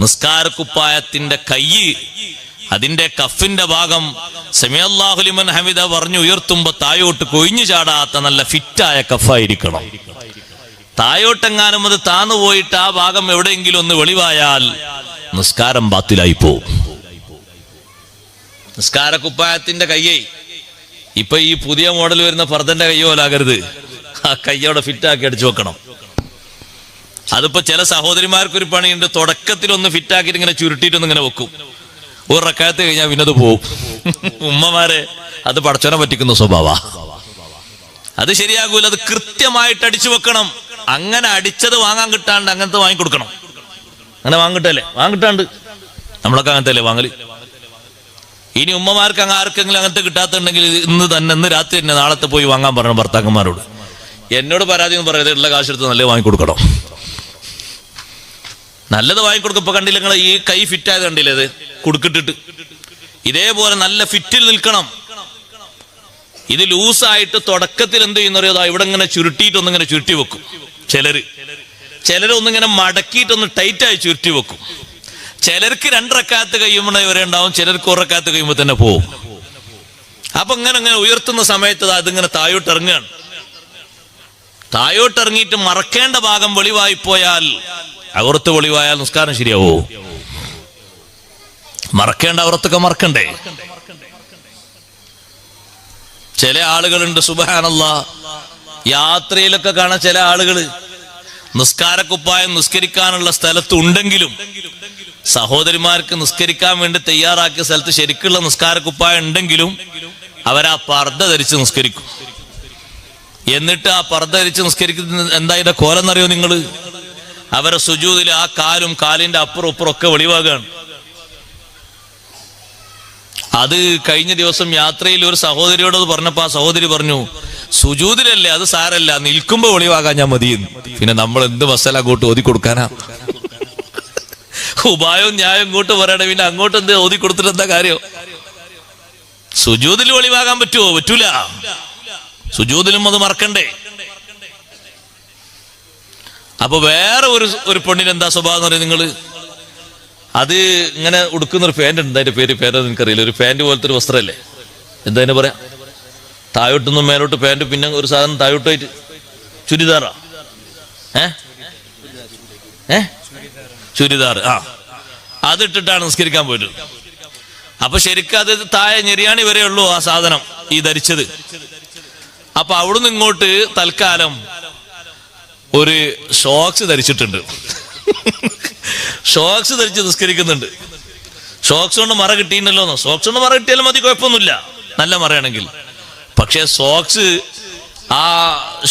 നിസ്കാരക്കുപ്പായത്തിന്റെ കൈ, അതിന്റെ കഫിന്റെ ഭാഗം സമിഅല്ലാഹു ലിമൻ ഹമിദ പറഞ്ഞു ഉയർത്തുമ്പോ തായോട്ട് കൊഴിഞ്ഞു ചാടാത്ത നല്ല ഫിറ്റായ കഫായിരിക്കണം. തായോട്ടെങ്ങാനും അത് താന്നു പോയിട്ട് ആ ഭാഗം എവിടെയെങ്കിലും ഒന്ന് വെളിവായാൽ നിസ്കാരം ബാത്തിലായി പോവും. നിസ്കാരക്കുപ്പായത്തിന്റെ കയ്യേ ഇപ്പൊ ഈ പുതിയ മോഡൽ വരുന്ന ഫർദന്റെ കയ്യോ പോലാകരുത്. ആ കയ്യോടെ ഫിറ്റാക്കി അടിച്ചു വെക്കണം. അതിപ്പോ ചില സഹോദരിമാർക്കൊരു പണിയുണ്ട്, തുടക്കത്തിലൊന്ന് ഫിറ്റാക്കിയിട്ട് ഇങ്ങനെ ചുരുട്ടിയിട്ടൊന്നും ഇങ്ങനെ വെക്കും. ഒരു റക്കാത്ത് കഴിഞ്ഞാൽ പിന്നത് പോവും. ഉമ്മമാരെ അത് പടച്ചോനെ പറ്റിക്കുന്ന സ്വഭാവ. അത് ശരിയാകൂല. അത് കൃത്യമായിട്ട് അടിച്ചു വെക്കണം. അങ്ങനെ അടിച്ചത് വാങ്ങാൻ കിട്ടാണ്ട് അങ്ങനത്തെ വാങ്ങിക്കൊടുക്കണം. അങ്ങനെ വാങ്ങിട്ടല്ലേ? വാങ്ങിട്ടാണ്ട് നമ്മളൊക്കെ അങ്ങനത്തെ അല്ലേ വാങ്ങല്. ഇനി ഉമ്മമാർക്ക് അങ്ങ് ആർക്കെങ്കിലും അങ്ങനത്തെ കിട്ടാത്തുണ്ടെങ്കിൽ ഇന്ന് രാത്രി തന്നെ നാളത്തെ പോയി വാങ്ങാൻ പറയണം ഭർത്താക്കന്മാരോട്. എന്നോട് പരാതി ഒന്നും പറയരുത്, ഉള്ള കാശെടുത്ത് നല്ല വാങ്ങിക്കൊടുക്കണം. നല്ലത് വാങ്ങിക്കൊടുക്കും. ഇപ്പൊ കണ്ടില്ല നിങ്ങൾ ഈ കൈ ഫിറ്റായത് കണ്ടില്ലേ, അത് കുടുക്കിട്ടിട്ട് ഇതേപോലെ നല്ല ഫിറ്റിൽ നിൽക്കണം. ഇത് ലൂസായിട്ട് തുടക്കത്തിൽ എന്ത് ചെയ്യുന്നറിയോ, ഇവിടെ ഇങ്ങനെ ചുരുട്ടിയിട്ടൊന്നിങ്ങനെ ചുരുട്ടി വെക്കും. ചിലരൊന്നിങ്ങനെ മടക്കിയിട്ടൊന്ന് ടൈറ്റായി ചുരുട്ടി വെക്കും. ചിലർക്ക് 2 റക്അത്ത് കഴിയുമ്പോൾ വരെ ഉണ്ടാവും, ചിലർക്ക് 1 റക്അത്ത് കഴിയുമ്പോൾ തന്നെ പോവും. അപ്പൊ ഇങ്ങനെ ഉയർത്തുന്ന സമയത്ത് അതിങ്ങനെ താഴോട്ടിറങ്ങുകയാണ്. താഴോട്ടിറങ്ങിയിട്ട് മറക്കേണ്ട ഭാഗം വെളിവായി പോയാൽ, അവറത്ത് വെളിവായാൽ നിസ്കാരം ശരിയാവോ? മറക്കേണ്ട അവറത്തൊക്കെ മറക്കണ്ടേ? ചില ആളുകളുണ്ട് സുബ്ഹാനല്ലാഹ്, യാത്രയിലൊക്കെ കാണാൻ ചില ആളുകള് നിസ്കാരക്കുപ്പായം നിസ്കരിക്കാനുള്ള സ്ഥലത്ത് ഉണ്ടെങ്കിലും സഹോദരിമാർക്ക് നിസ്കരിക്കാൻ വേണ്ടി തയ്യാറാക്കിയ സ്ഥലത്ത് ശരിക്കുള്ള നിസ്കാരക്കുപ്പായം ഉണ്ടെങ്കിലും അവരാ പർദ്ദ ധരിച്ച് നിസ്കരിക്കും. എന്നിട്ട് ആ പർദ്ദ ധരിച്ച് നിസ്കരിക്കുന്ന എന്താ ഇതിന്റെ കോലം എന്നറിയോ നിങ്ങള്? അവരെ സുജൂദിൽ ആ കാലും കാലിന്റെ അപ്പുറം ഇപ്പുറം ഒക്കെ വെളിവാകാണ്. അത് കഴിഞ്ഞ ദിവസം യാത്രയിൽ ഒരു സഹോദരിയോട് പറഞ്ഞപ്പോ ആ സഹോദരി പറഞ്ഞു, സുജൂദിലല്ലേ, അത് സാരല്ല, നിൽക്കുമ്പോ വെളിവാകാൻ ഞാൻ മതിയെന്ന്. പിന്നെ നമ്മൾ എന്ത് മസാല അങ്ങോട്ട് ഓതി കൊടുക്കാനാ? ഉപായവും ന്യായം ഇങ്ങോട്ട് പറയണേ, പിന്നെ അങ്ങോട്ട് എന്ത് ഓതി കൊടുത്തിട്ട് എന്താ കാര്യം? സുജൂദിൽ വെളിവാകാൻ പറ്റുമോ? പറ്റൂല. സുജൂദിലും അത് മറക്കണ്ടേ? അപ്പൊ വേറെ ഒരു പെണ്ണിന് എന്താ സ്വഭാവം എന്ന് പറയുന്നത് നിങ്ങള്? അത് ഇങ്ങനെ ഉടുക്കുന്നൊരു പാന്റ് ഉണ്ട്, അതിന്റെ പേര് നിനക്കറിയില്ല. ഒരു പാന്റ് പോലത്തെ ഒരു വസ്ത്രമല്ലേ, എന്താ അതിനെ പറയാ? താഴോട്ടൊന്നും മേലോട്ട് പാന്റ്, പിന്നെ ഒരു സാധനം താഴോട്ടായിട്ട് ചുരിദാറാ, ചുരിദാർ. അതിട്ടിട്ടാണ് നിസ്കരിക്കാൻ പോയിട്ട്. അപ്പൊ ശരിക്കും അത് താഴെ ഞെരിയാണി വരെ ഉള്ളൂ ആ സാധനം ഈ ധരിച്ചത്. അപ്പൊ അവിടുന്ന് ഇങ്ങോട്ട് തൽക്കാലം ഒരു ഷോക്സ് ധരിച്ചിട്ടുണ്ട്. ഷോക്സ് ധരിച്ച് നിസ്കരിക്കുന്നുണ്ട്. ഷോക്സ് കൊണ്ട് മറ കിട്ടിയിട്ടുണ്ടല്ലോ. ഷോക്സ് കൊണ്ട് മറ കിട്ടിയാലും മതി, കുഴപ്പമൊന്നുമില്ല, നല്ല മറയാണെങ്കിൽ. പക്ഷെ ഷോക്സ് ആ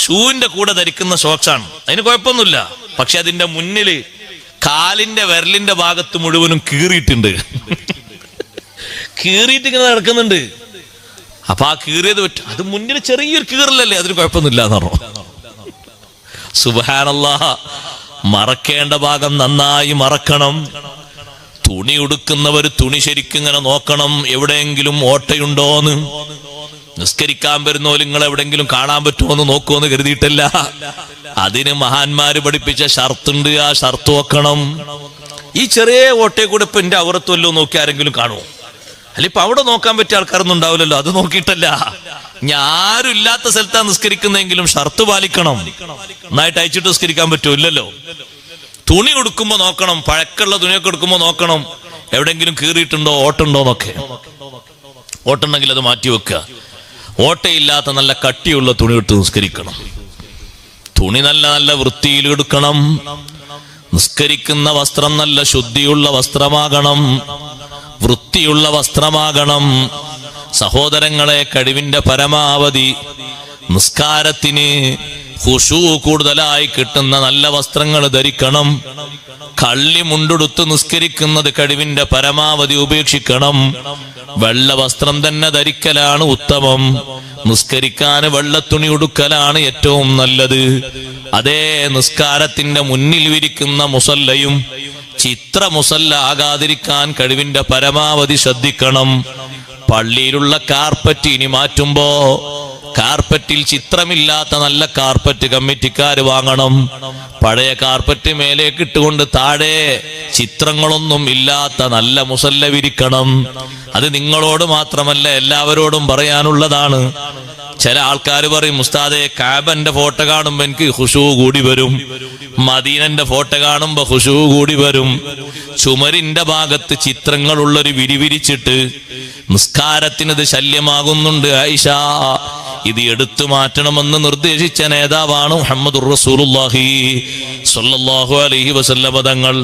ഷൂവിന്റെ കൂടെ ധരിക്കുന്ന ഷോക്സാണ്, അതിന് കുഴപ്പമൊന്നുമില്ല. പക്ഷെ അതിന്റെ മുന്നില് കാലിന്റെ വിരലിന്റെ ഭാഗത്ത് മുഴുവനും കീറിയിട്ടുണ്ട്. കീറിയിട്ട് ഇങ്ങനെ നടക്കുന്നുണ്ട്. അപ്പൊ ആ കീറിയത് പറ്റും, അത് മുന്നിൽ ചെറിയൊരു കീറലല്ലേ, അതിന് കുഴപ്പമൊന്നുമില്ല എന്ന് പറഞ്ഞു. സുബ്ഹാനല്ലാഹ്, മറക്കേണ്ട ഭാഗം നന്നായി മറക്കണം. തുണി ഉടുക്കുന്നവർ തുണി ശരിക്കും ഇങ്ങനെ നോക്കണം, എവിടെയെങ്കിലും ഓട്ടയുണ്ടോന്ന്. നിസ്കരിക്കാൻ വരുന്നോ നിങ്ങൾ എവിടെങ്കിലും കാണാൻ പറ്റുമോന്ന് നോക്കുമെന്ന് കരുതിയിട്ടല്ല. അതിന് മഹാന്മാര് പഠിപ്പിച്ച ഷർത്തുണ്ട്, ആ ഷർത്ത് നോക്കണം. ഈ ചെറിയ ഓട്ടയെ കൂടെ ഇപ്പൊ എന്റെ അവറത്തുമല്ലോ നോക്കി ആരെങ്കിലും കാണുമോ? അല്ല, ഇപ്പൊ അവിടെ നോക്കാൻ പറ്റിയ ആൾക്കാരൊന്നും ഉണ്ടാവില്ലല്ലോ. അത് നോക്കിയിട്ടല്ല, ഞാരും ഇല്ലാത്ത സ്ഥലത്താണ് നിസ്കരിക്കുന്നെങ്കിലും ഷർത്ത് പാലിക്കണം. നന്നായിട്ട് അയച്ചിട്ട് നിസ്കരിക്കാൻ പറ്റുമോ? ഇല്ലല്ലോ. തുണി കൊടുക്കുമ്പോ നോക്കണം, പഴക്കമുള്ള തുണിയൊക്കെ എടുക്കുമ്പോ നോക്കണം എവിടെങ്കിലും കീറിയിട്ടുണ്ടോ, ഓട്ടുണ്ടോ എന്നൊക്കെ. ഓട്ടുണ്ടെങ്കിൽ അത് മാറ്റി വെക്കുക. ഓട്ടയില്ലാത്ത നല്ല കട്ടിയുള്ള തുണി ഇട്ട് നിസ്കരിക്കണം. തുണി നല്ല നല്ല വൃത്തിയിൽ എടുക്കണം. നിസ്കരിക്കുന്ന വസ്ത്രം നല്ല ശുദ്ധിയുള്ള വസ്ത്രമാകണം, വൃത്തിയുള്ള വസ്ത്രമാകണം. സഹോദരങ്ങളെ, കഴിവിന്റെ പരമാവധി നിസ്കാരത്തിന് ഖുശൂ കൂടുതലായി കിട്ടുന്ന നല്ല വസ്ത്രങ്ങൾ ധരിക്കണം. കള്ളി മുണ്ടെടുത്ത് നിസ്കരിക്കുന്നത് കഴിവിന്റെ പരമാവധി ഉപേക്ഷിക്കണം. വെള്ള വസ്ത്രം തന്നെ ധരിക്കലാണ് ഉത്തമം. നിസ്കരിക്കാൻ വെള്ളത്തുണി ഉടുക്കലാണ് ഏറ്റവും നല്ലത്. അതേ നിസ്കാരത്തിന്റെ മുന്നിൽ വിരിക്കുന്ന മുസല്ലയും ചിത്ര മുസല്ല ആകാതിരിക്കാൻ കഴിവിന്റെ പരമാവധി ശ്രദ്ധിക്കണം. പള്ളിയിലുള്ള കാർപ്പറ്റ് ഇനി മാറ്റുമ്പോ കാർപ്പറ്റിൽ ചിത്രമില്ലാത്ത നല്ല കാർപ്പറ്റ് കമ്മിറ്റിക്കാര് വാങ്ങണം. പഴയ കാർപ്പറ്റ് മേലേക്ക് ഇട്ടുകൊണ്ട് താഴെ ചിത്രങ്ങളൊന്നും ഇല്ലാത്ത നല്ല മുസല്ല വിരിക്കണം. അത് നിങ്ങളോട് മാത്രമല്ല എല്ലാവരോടും പറയാനുള്ളതാണ്. ചില ആൾക്കാർ പറയും, ഉസ്താദേ കാബന്റെ ഫോട്ടോ കാണുമ്പോ എനിക്ക് ഖുശൂ കൂടി വരും, മദീനന്റെ ഫോട്ടോ കാണുമ്പോ ഖുശൂ കൂടി വരും. ചുമരിന്റെ ഭാഗത്ത് ചിത്രങ്ങളുള്ളൊരു വിരിവിരിച്ചിട്ട് നിസ്കാരത്തിനത് ശല്യമാകുന്നുണ്ട്. ആയിഷ, ഇത് എടുത്തു മാറ്റണമെന്ന് നിർദ്ദേശിച്ച നേതാവാണ് മുഹമ്മദുർ റസൂലുള്ളാഹി സ്വല്ലല്ലാഹു അലൈഹി വസല്ലം തങ്ങൾ.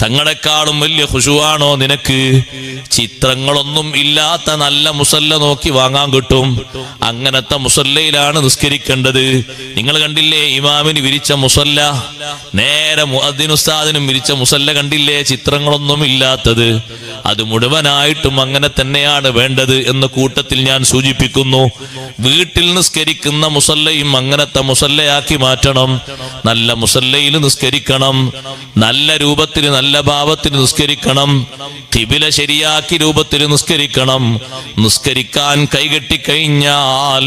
തങ്ങളെക്കാളും വലിയ ഖുശൂആണോ നിനക്ക്? ചിത്രങ്ങളൊന്നും ഇല്ലാത്ത നല്ല മുസല്ല നോക്കി വാങ്ങാൻ കിട്ടും. അങ്ങനത്തെ മുസല്ലയിലാണ് നിസ്കരിക്കേണ്ടത്. നിങ്ങൾ കണ്ടില്ലേ ഇമാമിന് വിരിച്ച മുസല്ല, നേരെ മുഅദ്ദിൻ ഉസ്താദിനും വിരിച്ച മുസല്ല കണ്ടില്ലേ? ചിത്രങ്ങളൊന്നും ഇല്ലാത്തത്. അത് മുഴുവനായിട്ടും അങ്ങനെ തന്നെയാണ് വേണ്ടത് എന്ന കൂട്ടത്തിൽ ഞാൻ സൂചിപ്പിക്കുന്നു. വീട്ടിൽ നിസ്കരിക്കുന്ന മുസല്ലയും അങ്ങനത്തെ മുസല്ലയാക്കി മാറ്റണം. നല്ല മുസല്ലയിൽ നിസ്കരിക്കണം, നല്ല രൂപത്തിൽ നല്ല ഭാവത്തിൽ നിസ്കരിക്കണം, ഖിബില ശരിയാക്കി രൂപത്തിൽ നിസ്കരിക്കണം. നിസ്കരിക്കാൻ കൈകെട്ടിക്കഴിഞ്ഞാൽ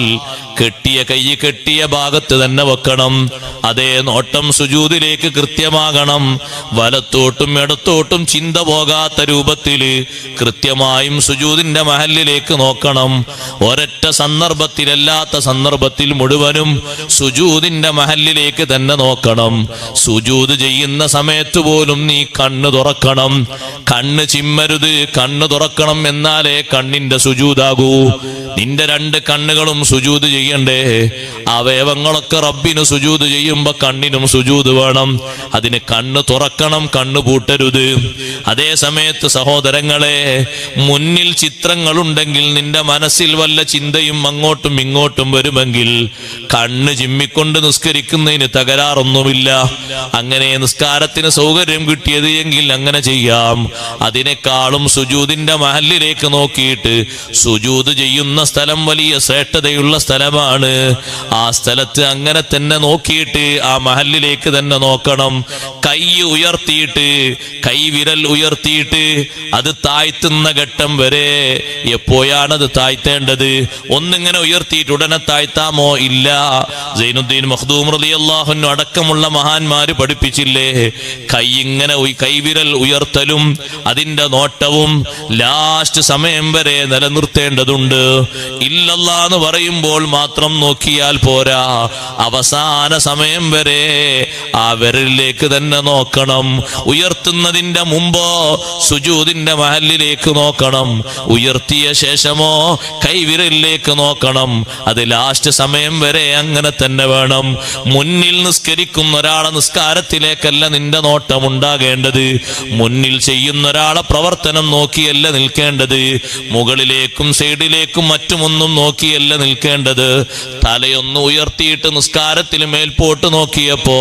കെട്ടിയ കൈ കെട്ടിയ ഭാഗത്ത് തന്നെ വെക്കണം. അതേ നോട്ടം സുജൂദിലേക്ക് കൃത്യമാകണം. വലത്തോട്ടും ഇടത്തോട്ടും ചിന്ത പോകാത്ത രൂപത്തിൽ കൃത്യമായും സുജൂദിന്റെ മഹല്ലിലേക്ക് നോക്കണം. ഒരൊറ്റ സന്ദർഭത്തിലല്ലാത്ത സന്ദർഭത്തിൽ മുഴുവനും സുജൂദിന്റെ മഹല്ലിലേക്ക് തന്നെ നോക്കണം. സുജൂദ് ചെയ്യുന്ന സമയത്ത് പോലും നീ കണ്ണ് തുറക്കണം, കണ്ണ് ചിമ്മരുത്. കണ്ണ് തുറക്കണം, എന്നാലേ കണ്ണിന്റെ സുജൂദാകൂ. നിന്റെ രണ്ട് കണ്ണുകളും സുജൂദ് ചെയ്യണ്ടേ? അവയവങ്ങളൊക്കെ റബ്ബിന് സുജൂദ് ചെയ്യുമ്പോ കണ്ണിനും സുജൂദ് വേണം. അതിന് കണ്ണ് തുറക്കണം, കണ്ണ് പൂട്ടരുത്. അതേ സമയത്ത് സഹോദരങ്ങളെ, മുന്നിൽ ചിത്രങ്ങളുണ്ടെങ്കിൽ നിന്റെ മനസ്സിൽ വല്ല ചിന്തയും അങ്ങോട്ടും ഇങ്ങോട്ടും വരുമെങ്കിൽ കണ്ണ് ചിമ്മിക്കൊണ്ട് നിസ്കരിക്കുന്നതിന് തകരാറൊന്നുമില്ല. അങ്ങനെ നിസ്കാരത്തിന് സൗകര്യം കിട്ടിയത് എങ്കിൽ അങ്ങനെ ചെയ്യാം. അതിനേക്കാളും സുജൂദിന്റെ മഹല്ലിലേക്ക് നോക്കിയിട്ട്, സുജൂദ് ചെയ്യുന്ന സ്ഥലം വലിയ ശ്രേഷ്ഠതയുള്ള സ്ഥലമാണ്. ആ സ്ഥലത്ത് അങ്ങനെ തന്നെ നോക്കിയിട്ട് ആ മഹല്ലിലേക്ക് തന്നെ നോക്കണം. കൈ ഉയർത്തിയിട്ട്, കൈവിരൽ ഉയർത്തിയിട്ട് അത് താഴ്ത്തുന്ന ഘട്ടം വരെ എപ്പോഴാണത് താഴ്ത്തേണ്ടത്? ഒന്നിങ്ങനെ ഉയർത്തിയിട്ട് ഉടനെ താഴ്ത്താമോ? ഇല്ല. സൈനുദ്ദീൻ മഖ്ദൂം റളിയല്ലാഹു അൻഹു അടക്കമുള്ള മഹാന്മാര് പഠിപ്പിച്ചില്ലേ, കൈവിരൽ ഉയർത്തലും അതിന്റെ നോട്ടവും ലാസ്റ്റ് സമയം വരെ നിലനിർത്തേണ്ടതുണ്ട്. ഇല്ലല്ലാഹ് പറയുമ്പോൾ മാത്രം നോക്കിയാൽ പോരാ, അവസാന സമയം വരെ ആ വിരലിലേക്ക് തന്നെ നോക്കണം. ഉയർത്തുന്നതിന്റെ മുമ്പോ സുജൂദിന്റെ മഹല്ലിലേക്ക് നോക്കണം, ഉയർത്തിയ ശേഷമോ കൈവിരലിലേക്ക് നോക്കണം. അത് ലാസ്റ്റ് സമയം വരെ അങ്ങനെ തന്നെ വേണം. മുന്നിൽ നിസ്കരിക്കുന്ന ഒരാളെ നിസ്കാരത്തിലേക്കല്ല നിന്റെ നോട്ടം ഉണ്ടാകേണ്ടത്. മുന്നിൽ ചെയ്യുന്ന ഒരാളെ പ്രവർത്തനം നോക്കിയല്ല നിൽക്കേണ്ടത്. മുകളിലേക്കും സൈഡിലേക്കും മറ്റുമൊന്നും നോക്കിയല്ല നിൽക്കേണ്ടത്. തലയൊന്ന് ഉയർത്തിയിട്ട് നിസ്കാരത്തിൽ മേൽപോട്ട് നോക്കിയപ്പോ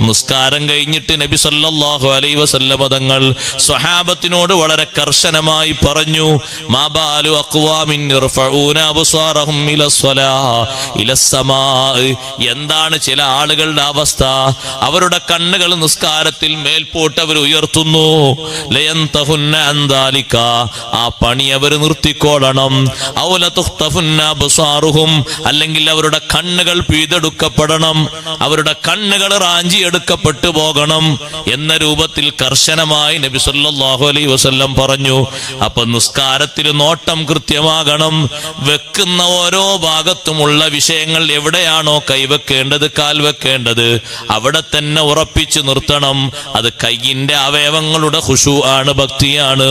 നിസ്കാരം കഴിഞ്ഞിട്ട് നബി സല്ലല്ലാഹു അലൈഹി വസല്ലം തങ്ങൾ സ്വഹാബത്തിനോട് വളരെ കർശനമായി പറഞ്ഞു, മാ ബാലു അഖ്വാമിൻ യർഫഊന അബ്സാറഹും ഇലസ്സമാ. എന്താണ് ചില ആളുകളുടെ അവസ്ഥ? അവരുടെ കണ്ണുകൾ നിസ്കാരത്തിൽ മേൽപോട്ട് അവർ ഉയർത്തുന്നു. ലയന്തഹുന്ന അൻദാലിക, ആ പണി അവർ നിർത്തിക്കോളണം. ഔല തുഖ്തഫുന്ന അബ്സാറുഹും, അല്ലെങ്കിൽ അവരുടെ കണ്ണുകൾ പിഴുതെടുക്കപ്പെടണം, അവരുടെ കണ്ണുകൾ റാഞ്ചിയെടുക്കപ്പെട്ടു പോകണം എന്ന രൂപത്തിൽ കർശനമായി നബി സല്ലല്ലാഹു അലൈഹി വസല്ലം പറഞ്ഞു. അപ്പൊ നിസ്കാരത്തിൽ നോട്ടം കൃത്യമാകണം. വെക്കുന്ന ഓരോ ഭാഗത്തുമുള്ള വിഷയങ്ങൾ എവിടെയാണോ കൈവെക്കേണ്ടത്, കാൽ വെക്കേണ്ടത്, അവിടെ തന്നെ ഉറപ്പിച്ചു നിർത്തണം. അത് കയ്യിന്റെ അവയവങ്ങളുടെ ഖുശൂ ആണ്, ഭക്തിയാണ്.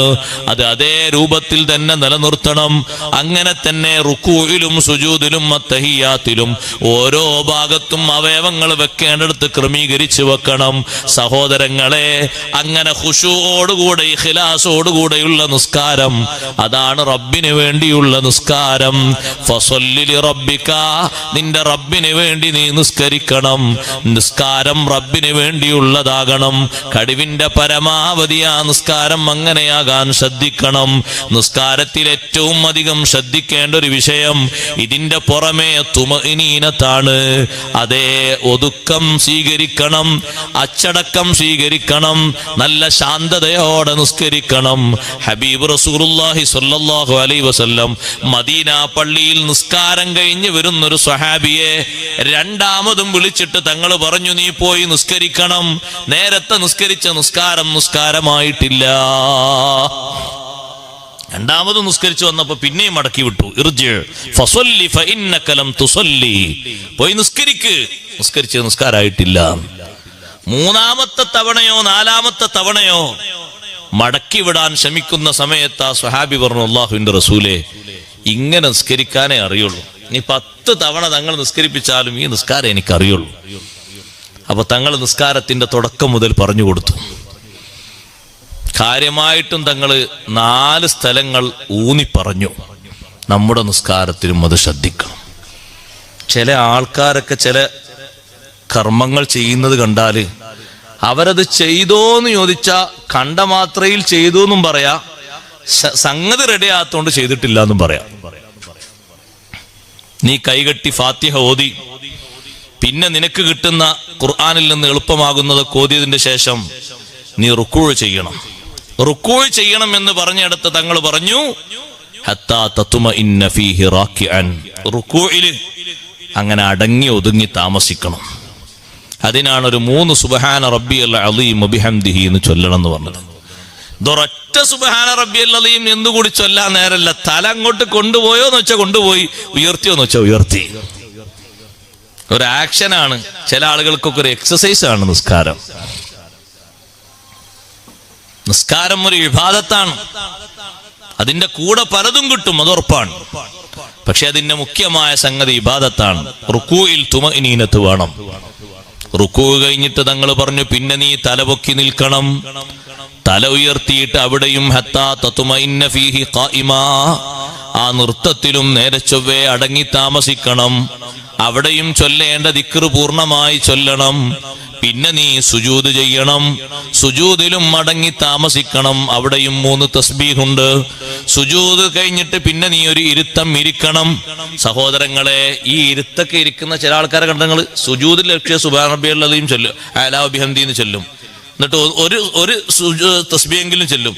അത് അതേ രൂപത്തിൽ തന്നെ നിലനിർത്തണം. അങ്ങനെ തന്നെ റുക്കൂയിലും സുജൂദിലും തഹിയ്യാത്തിലും ഓരോ ഭാഗത്തും അവയവങ്ങൾ വെക്കേണ്ടടുത്ത് ക്രമീകരിച്ചു വെക്കണം. സഹോദരങ്ങളെ, അങ്ങനെ ഖുശൂഓടുകൂടെ ഇഖ്ലാസോടുകൂടെയുള്ള നിസ്കാരം, അതാണ് റബ്ബിന് വേണ്ടിയുള്ള നിസ്കാരം. ഫസല്ലി ലിറബ്ബിക, നിന്റെ റബ്ബിന് വേണ്ടി നീ നിസ്കരിക്കണം. നിസ്കാരം റബ്ബിന് വേണ്ടിയുള്ളതാകണം. കഴിവിന്റെ പരമാവധി ആ നിസ്കാരം അങ്ങനെയാകാൻ ശ്രദ്ധിക്കണം. നിസ്കാരത്തിൽ ഏറ്റവും അധികം ശ്രദ്ധിക്കേണ്ട ഒരു വിഷയം ഇതിന്റെ പുറമേ തുമഇനീനത്താണ്. അതേ, ഒതുക്കം സ്വീകരിക്കണം, അച്ചടക്കം സ്വീകരിക്കണം, നല്ല ശാന്തതയോടെ നിസ്കരിക്കണം. ഹബീബ് റസൂലുള്ളാഹി സ്വല്ലല്ലാഹു അലൈഹി വസല്ലം മദീന പള്ളിയിൽ നിസ്കാരം കഴിഞ്ഞ് വരുന്നൊരു സ്വഹാബിയെ രണ്ടാമതും വിളിച്ചിട്ട് തങ്ങൾ പറഞ്ഞു, നീ പോയി നിസ്കരിക്കണം. നേരത്തെ നിസ്കരിച്ച നിസ്കാരമായിട്ടില്ല. രണ്ടാമത് നിസ്കരിച്ചു വന്നപ്പോ പിന്നെയും മടക്കി വിട്ടു. ഇർജി ഫസല്ലി ഫഇന്നക ലം തുസല്ലി, പോയി നിസ്കരിക്ക്. നിസ്കരിച്ച് നിസ്കാരമായിട്ടില്ല. മൂന്നാമത്തെ തവണയോ നാലാമത്തെ തവണയോ മടക്കി വിടാൻ ശ്രമിക്കുന്ന സമയത്ത് ആ സ്വഹാബി പറഞ്ഞു, അല്ലാഹുവിന്റെ റസൂലേ, ഇങ്ങനെ നിസ്കരിക്കാനേ അറിയുള്ളൂ. ഇനി 10 തവണ തങ്ങൾ നിസ്കരിപ്പിച്ചാലും ഈ നിസ്കാരം എനിക്കറിയുള്ളൂ. അപ്പൊ തങ്ങൾ നിസ്കാരത്തിന്റെ തുടക്കം മുതൽ പറഞ്ഞു കൊടുത്തു. കാര്യമായിട്ടും തങ്ങൾ 4 സ്ഥലങ്ങൾ ഊന്നിപ്പറഞ്ഞു. നമ്മുടെ നിസ്കാരത്തിലും അത് ശ്രദ്ധിക്കണം. ചില ആൾക്കാരൊക്കെ ചില കർമ്മങ്ങൾ ചെയ്യുന്നത് കണ്ടാൽ അവരത് ചെയ്തോന്ന് ചോദിച്ചാൽ കണ്ട മാത്രയിൽ ചെയ്തു എന്നും പറയാ, സംഗതി റെഡി ആത്തോണ്ട് ചെയ്തിട്ടില്ല എന്നും പറയാം. നീ കൈകെട്ടി ഫാത്തിഹ ഓതി പിന്നെ നിനക്ക് കിട്ടുന്ന ഖുർആനിൽ നിന്ന് എളുപ്പമാകുന്നതൊക്കെ ഓതിയതിന്റെ ശേഷം നീ റുക്കൂഴ് ചെയ്യണം. റുക്കൂഴ് ചെയ്യണം എന്ന് പറഞ്ഞിടത്ത് തങ്ങൾ പറഞ്ഞു ഹത്താ തത്മഇന്ന ഫീഹി റാക്കിഅൻ, റുക്കൂഇല് അങ്ങനെ അടങ്ങി ഒതുങ്ങി താമസിക്കണം. അതിനാണ് ഒരു 3 സുബ്ഹാന റബ്ബിയൽ അലീം വബിഹംദിഹി എന്ന് ചൊല്ലണം എന്ന് പറഞ്ഞത്. ഇതൊരൊറ്റ സുബ്ഹാന റബ്ബിയൽ അലീം എന്തുകൂടി ചൊല്ലാൻ നേരല്ല. തല അങ്ങോട്ട് കൊണ്ടുപോയോ എന്ന് വെച്ചാൽ കൊണ്ടുപോയി, ഉയർത്തിയോ എന്ന് വെച്ചാൽ ഉയർത്തി. ഒരു ആക്ഷനാണ്. ചില ആളുകൾക്കൊക്കെ ഒരു എക്സസൈസ് ആണ് നിസ്കാരം. നിസ്കാരം ഒരു ഇബാദത്താണ്. അതിന്റെ കൂടെ പലതും കിട്ടും, അതുറപ്പാണ്. പക്ഷെ അതിന്റെ മുഖ്യമായ സംഗതി ഇബാദത്താണ്. റുക്കൂഇൽ തുമഇനീനത്ത് വേണം. റുക്കൂ കഴിഞ്ഞിട്ട് തങ്ങൾ പറഞ്ഞു പിന്നെ നീ തലപൊക്കി നിൽക്കണം. തല ഉയർത്തിയിട്ട് അവിടെയും ഹത്താ തത്മഇന്ന ഫീഹി ഖായിമാ, ആ നൃത്തത്തിലും നേരെ ചൊവ്വേ അടങ്ങി താമസിക്കണം. അവിടെയും ചൊല്ലേണ്ട ദിക്ർ പൂർണ്ണമായി ചൊല്ലണം. പിന്നെ നീ സുജൂദ് ചെയ്യണം. സുജൂദിലും മടങ്ങി താമസിക്കണം. അവിടെയും 3 തസ്ബീഹുണ്ട്. സുജൂദ് കഴിഞ്ഞിട്ട് പിന്നെ നീ ഒരു ഇരുത്തം ഇരിക്കണം. സഹോദരങ്ങളെ, ഈ ഇരുത്തൊക്കെ ഇരിക്കുന്ന ചില ആൾക്കാരെ കണ്ടങ്ങൾ സുജൂദിൽ സുബ്ഹാന റബ്ബിയൽ അലീം ചൊല്ലും, അലാ വബിഹംദി എന്ന് ചൊല്ലും, എന്നിട്ട് ഒരു തസ്ബീഹെങ്കിലും ചൊല്ലും.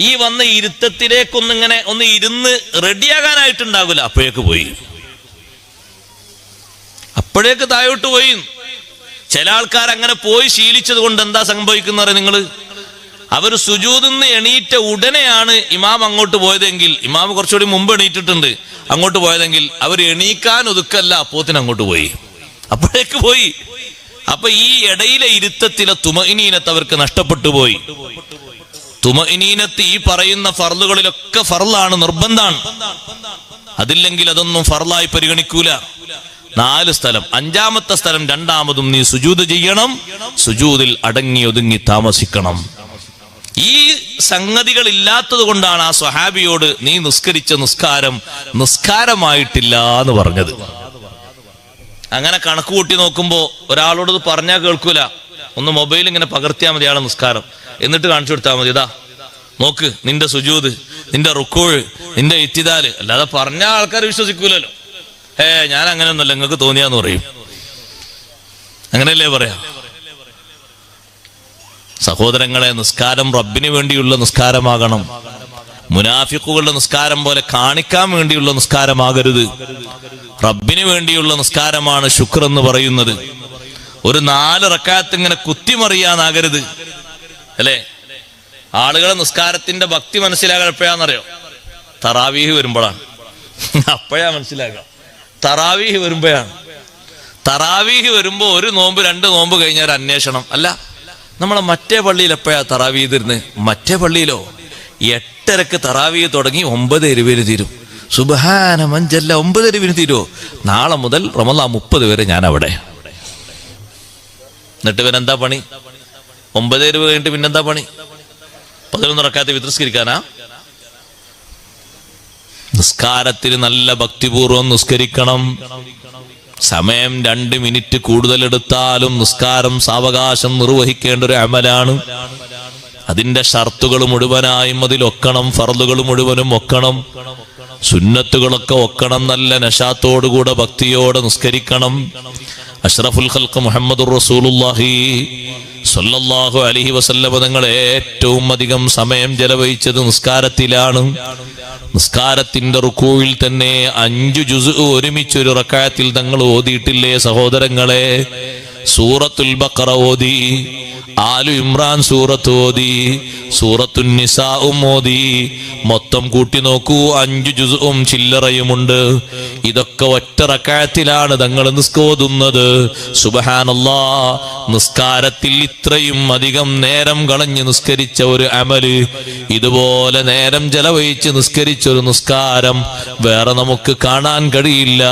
ഈ വന്ന ഇരുത്തത്തിലേക്കൊന്നിങ്ങനെ ഒന്ന് ഇരുന്ന് റെഡിയാകാനായിട്ടുണ്ടാകില്ല, അപ്പോഴേക്ക് പോയി, അപ്പോഴേക്ക് താഴോട്ട് പോയി. ചില ആൾക്കാർ അങ്ങനെ പോയി ശീലിച്ചത് കൊണ്ട് എന്താ സംഭവിക്കുന്നത് നിങ്ങൾ? അവർ സുജൂദിന്ന് എണീറ്റ ഉടനെയാണ് ഇമാം അങ്ങോട്ട് പോയതെങ്കിൽ, ഇമാം കുറച്ചുകൂടി മുമ്പ് എണീറ്റിട്ടുണ്ട്, അങ്ങോട്ട് പോയതെങ്കിൽ അവർ എണീക്കാൻ ഒതുക്കല്ല, അപ്പോത്തിന് അങ്ങോട്ട് പോയി, അപ്പോഴേക്ക് പോയി. അപ്പൊ ഈ ഇടയിലെ ഇരുത്തത്തിലെ തുമഇനീനത്ത് അവർക്ക് നഷ്ടപ്പെട്ടു പോയി. തുമഇനീനത്ത് ഈ പറയുന്ന ഫർളുകളിലൊക്കെ ഫർളാണ്, നിർബന്ധാണ്. അതില്ലെങ്കിൽ അതൊന്നും ഫർളായി പരിഗണിക്കൂല. 4 സ്ഥലം. 5ാമത്തെ സ്ഥലം രണ്ടാമതും നീ സുജൂദ് ചെയ്യണം. സുജൂദിൽ അടങ്ങി ഒതുങ്ങി താമസിക്കണം. ഈ സംഗതികൾ ഇല്ലാത്തത് കൊണ്ടാണ് ആ സ്വഹാബിയോട് നീ നിസ്കരിച്ച നിസ്കാരം നിസ്കാരമായിട്ടില്ല എന്ന് പറഞ്ഞത്. അങ്ങനെ കണക്ക് കൂട്ടി നോക്കുമ്പോ ഒരാളോട് പറഞ്ഞാൽ കേൾക്കൂല. ഒന്ന് മൊബൈൽ ഇങ്ങനെ പകർത്തിയാൽ മതി ആളെ നിസ്കാരം, എന്നിട്ട് കാണിച്ചു കൊടുത്താൽ മതി, ഇതാ നോക്ക് നിന്റെ സുജൂദ്, നിന്റെ റുക്കൂഴ്, നിന്റെ ഇത്തിദാല്. അല്ലാതെ പറഞ്ഞ ആൾക്കാർ വിശ്വസിക്കൂലല്ലോ. ഞാൻ അങ്ങനെയൊന്നുമല്ല, നിങ്ങൾക്ക് തോന്നിയാന്ന് പറയും. അങ്ങനെയല്ലേ പറയാ? സഹോദരങ്ങളെ, നിസ്കാരം റബ്ബിന് വേണ്ടിയുള്ള നിസ്കാരമാകണം. മുനാഫിക്കുകളുടെ നിസ്കാരം പോലെ കാണിക്കാൻ വേണ്ടിയുള്ള നിസ്കാരമാകരുത്. റബ്ബിന് വേണ്ടിയുള്ള നിസ്കാരമാണ് ശുക്ർ എന്ന് പറയുന്നത്. ഒരു 4 റക്അത്ത് ഇങ്ങനെ കുത്തിമറിയാനാകരുത്, അല്ലേ? ആളുകളെ നിസ്കാരത്തിന്റെ ഭക്തി മനസ്സിലാകാൻ എപ്പോഴാണെന്നറിയോ? തറാവീഹ് വരുമ്പോഴാണ്. അപ്പോഴാ മനസ്സിലാകാം. തറാവീഹ് വരുമ്പോഴാണ്. തറാവീഹ് വരുമ്പോ 1 നോമ്പ് 2 നോമ്പ് കഴിഞ്ഞ ഒരു അന്വേഷണം. അല്ല, നമ്മളെ മറ്റേ പള്ളിയിൽ എപ്പോഴാ തറാവീഹ് തീർന്ന്? മറ്റേ പള്ളിയിലോ 8:30 തറാവീഹ് തുടങ്ങി 9:20 തീരും. സുബ്ഹാന മഞ്ചല്ല, 9:20 തീരുമോ? നാളെ മുതൽ റമളാൻ 30 വരെ ഞാൻ അവിടെ. എന്നിട്ട് ഇവനെന്താ പണി? 9:20 കഴിഞ്ഞിട്ട് പിന്നെന്താ പണി? 11 റക്അത്ത് വിത്രിസ്കരിക്കാനാ? നിസ്കാരത്തിന് നല്ല ഭക്തിപൂർവം നിസ്കരിക്കണം. സമയം 2 മിനിറ്റ് കൂടുതൽ എടുത്താലും നിസ്കാരം സാവകാശം നിർവഹിക്കേണ്ട ഒരു അമലാണ്. അതിന്റെ ഷർത്തുകൾ മുഴുവനായും അതിലൊക്കണം, ഫർളുകൾ മുഴുവനും ഒക്കണം, സുന്നത്തുകളൊക്കെ ഒക്കണം. നല്ല നശാത്തോടുകൂടെ ഭക്തിയോടെ നിസ്കരിക്കണം. അഷ്റഫുൽ ഖൽഖ് മുഹമ്മദുർ റസൂലുള്ളാഹി സ്വല്ലല്ലാഹു അലൈഹി വസല്ലം തങ്ങൾ ഏറ്റവും അധികം സമയം ചെലവഴിച്ചത് നിസ്കാരത്തിലാണ്. നിസ്കാരത്തിന്റെ റുക്കൂയിൽ തന്നെ 5 ജുസ് ഒരുമിച്ചൊരു റക്അത്തിൽ തങ്ങൾ ഓതിയിട്ടില്ലേ സഹോദരങ്ങളെ? സൂറത്തുൽ ബഖറ ഓതി, ആലു ഇമ്രാൻ സൂറത്ത് ഓതി, സൂറത്തുൻ നിസാഉം ഓതി. മൊത്തം കൂട്ടി നോക്കൂ, 5 ജുസും ചില്ലറയുമുണ്ട്. ഇതൊക്കെ ഒറ്റ റക്അത്തിലാണ് തങ്ങൾ നിസ്കോതുന്നത്. സുബ്ഹാനല്ലാഹ്, നിസ്കാരത്തിൽ ഇത്രയും അധികം നേരം കളഞ്ഞ് നിസ്കരിച്ച ഒരു അമല്, ഇതുപോലെ നേരം ചെലവഴിച്ച് നിസ്കരിച്ചൊരു നിസ്കാരം വേറെ നമുക്ക് കാണാൻ കഴിയില്ല.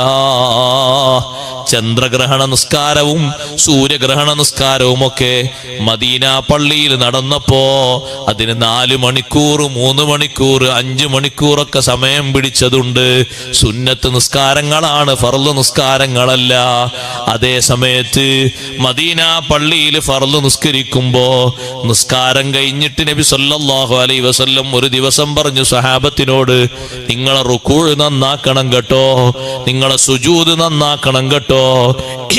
ചന്ദ്രഗ്രഹണ നിസ്കാരവും സൂര്യഗ്രഹണ നിസ്കാരവും ഒക്കെ മദീന പള്ളിയിൽ നടന്നപ്പോ അതിന് 4 മണിക്കൂർ 3 മണിക്കൂർ 5 മണിക്കൂറൊക്കെ സമയം പിടിച്ചതുണ്ട്. സുന്നത്ത് നിസ്കാരങ്ങളാണ്, ഫർള് നിസ്കാരങ്ങളല്ല. അതേ സമയത്ത് മദീന പള്ളിയിൽ ഫർള് നിസ്കരിക്കുമ്പോ നിസ്കാരം കഴിഞ്ഞിട്ട് നബി സല്ലല്ലാഹു അലൈഹി വസല്ലം ഒരു ദിവസം പറഞ്ഞു സഹാബത്തിനോട്, നിങ്ങളെ റുകൂഅ് നന്നാക്കണം കേട്ടോ, നിങ്ങളെ സുജൂദ് നന്നാക്കണം കേട്ടോ.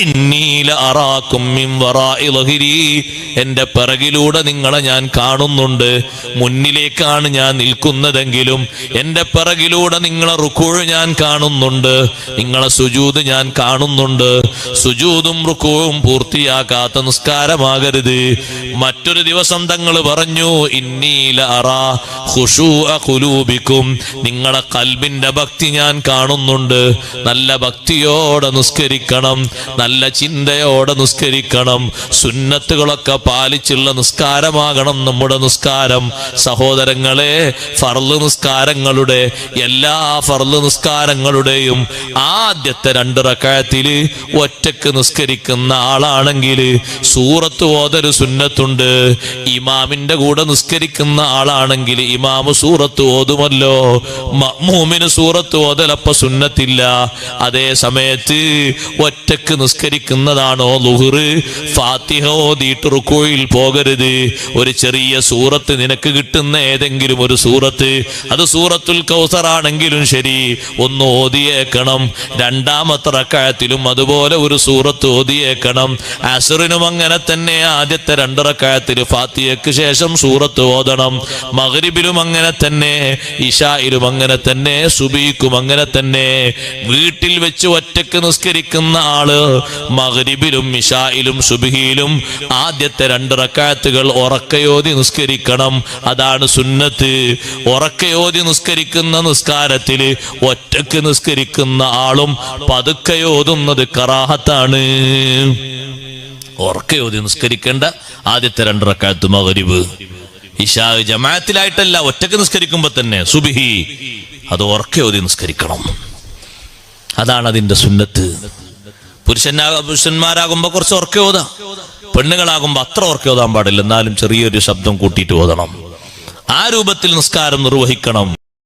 ഇന്നി ലഅറാകും മിൻ വറാഇ ളഹ്രി, എന്റെ പിറകിലൂടെ നിങ്ങളെ ഞാൻ കാണുന്നുണ്ട്. മുന്നിലേക്കാണ് ഞാൻ നിൽക്കുന്നതെങ്കിലും എന്റെ പിറകിലൂടെ നിങ്ങളെ റുകൂഅ് ഞാൻ കാണുന്നുണ്ട്, നിങ്ങളെ സുജൂദ് ഞാൻ കാണുന്നുണ്ട്. സുജൂദും റുകൂഉം പൂർത്തിയാക്കാത്ത നിസ്കാരമാകരുത്. മറ്റൊരു ദിവസം തങ്ങൾ പറഞ്ഞു, ഇന്നി ലഅറാ ഖുശൂഅ ഖുലൂബിക്കും, നിങ്ങളെ ഖൽബിന്റെ ഭക്തി ഞാൻ കാണുന്നുണ്ട്. നല്ല ഭക്തിയോടെ നിസ്കരിക്കണം, നല്ല ചിന്തയോടെ നിസ്കരിക്കണം. സുന്നത്തുകളൊക്കെ പാലിച്ചുള്ള നിസ്കാരമാകണം നമ്മുടെ നിസ്കാരം. സഹോദരങ്ങളെ, ഫർള് നിസ്കാരങ്ങളുടെ എല്ലാ ഫർള് നിസ്കാരങ്ങളുടെയും ആദ്യത്തെ 2 റക്അത്തിൽ ഒറ്റക്ക് നിസ്കരിക്കുന്ന ആളാണെങ്കിൽ സൂറത്ത് ഓതൽ സുന്നത്തുണ്ട്. ഇമാമിന്റെ കൂടെ നിസ്കരിക്കുന്ന ആളാണെങ്കിൽ ഇമാമ് സൂറത്ത് ഓതുമല്ലോ, മഅ്മൂമിന് സൂറത്ത് ഓതലപ്പ സുന്നത്തില്ല. അതേ സമയത്ത് ഒറ്റക്ക് നിസ്കരിക്കുന്നതാണോ ളുഹ്റ്, ഫാത്തിഹ ഓതിയിട്ട് റുകൂഇൽ പോകരുത്. ഒരു ചെറിയ സൂറത്ത് നിനക്ക് കിട്ടുന്ന ഏതെങ്കിലും ഒരു സൂറത്ത്, അത് സൂറത്തുൽ കൗസർ ആണെങ്കിലും ശരി, ഒന്ന് ഓതിയേക്കണം. 2ാമത്തെ റക്അത്തിലും അതുപോലെ ഒരു സൂറത്ത് ഓതിയേക്കണം. അസ്റിനും അങ്ങനെ തന്നെ ആദ്യത്തെ 2 റക്അത്തിൽ ഫാത്തിഹയ്ക്ക് ശേഷം സൂറത്ത് ഓതണം. മഗ്രിബിലും അങ്ങനെ തന്നെ, ഇശായിലും അങ്ങനെ തന്നെ, സുബഹിക്കും അങ്ങനെ തന്നെ. വീട്ടിൽ വെച്ച് ഒറ്റക്ക് നിസ്കരിക്കുന്ന ആള് മഗ്രിബിലും ഇശായിലും സുബഹിയിലും ആദ്യത്തെ 2 റക്അത്തുകൾ ഉറക്കയോതി നിസ്കരിക്കണം. അതാണ് സുന്നത്ത്. ഉറക്കയോതി നിസ്കരിക്കുന്ന നിസ്കാരത്തിൽ ഒറ്റക്ക് നിസ്കരിക്കുന്ന ആളും പതുക്കയോതുന്നത് കറാഹത്താണ്. ഉറക്കയോതി നിസ്കരിക്കേണ്ട ആദ്യത്തെ 2 റക്അത്ത് മഗ്രിബ്, ഇശാ ജമാഅത്തിലായിട്ടല്ല, ഒറ്റക്ക് നിസ്കരിക്കുമ്പോ തന്നെ സുബ്ഹി, അത് ഉറക്കയോതി നിസ്കരിക്കണം. അതാണ് അതിന്റെ സുന്നത്ത്. പുരുഷന്മാരാകുമ്പോ കുറച്ച് ഉറക്കെ ഓതാം, പെണ്ണുങ്ങളാകുമ്പോ അത്ര ഉറക്കെ ഓതാൻ പാടില്ല, എന്നാലും ചെറിയൊരു ശബ്ദം കൂട്ടിയിട്ട് ഓതണം. ആ രൂപത്തിൽ നിസ്കാരം നിർവഹിക്കണം.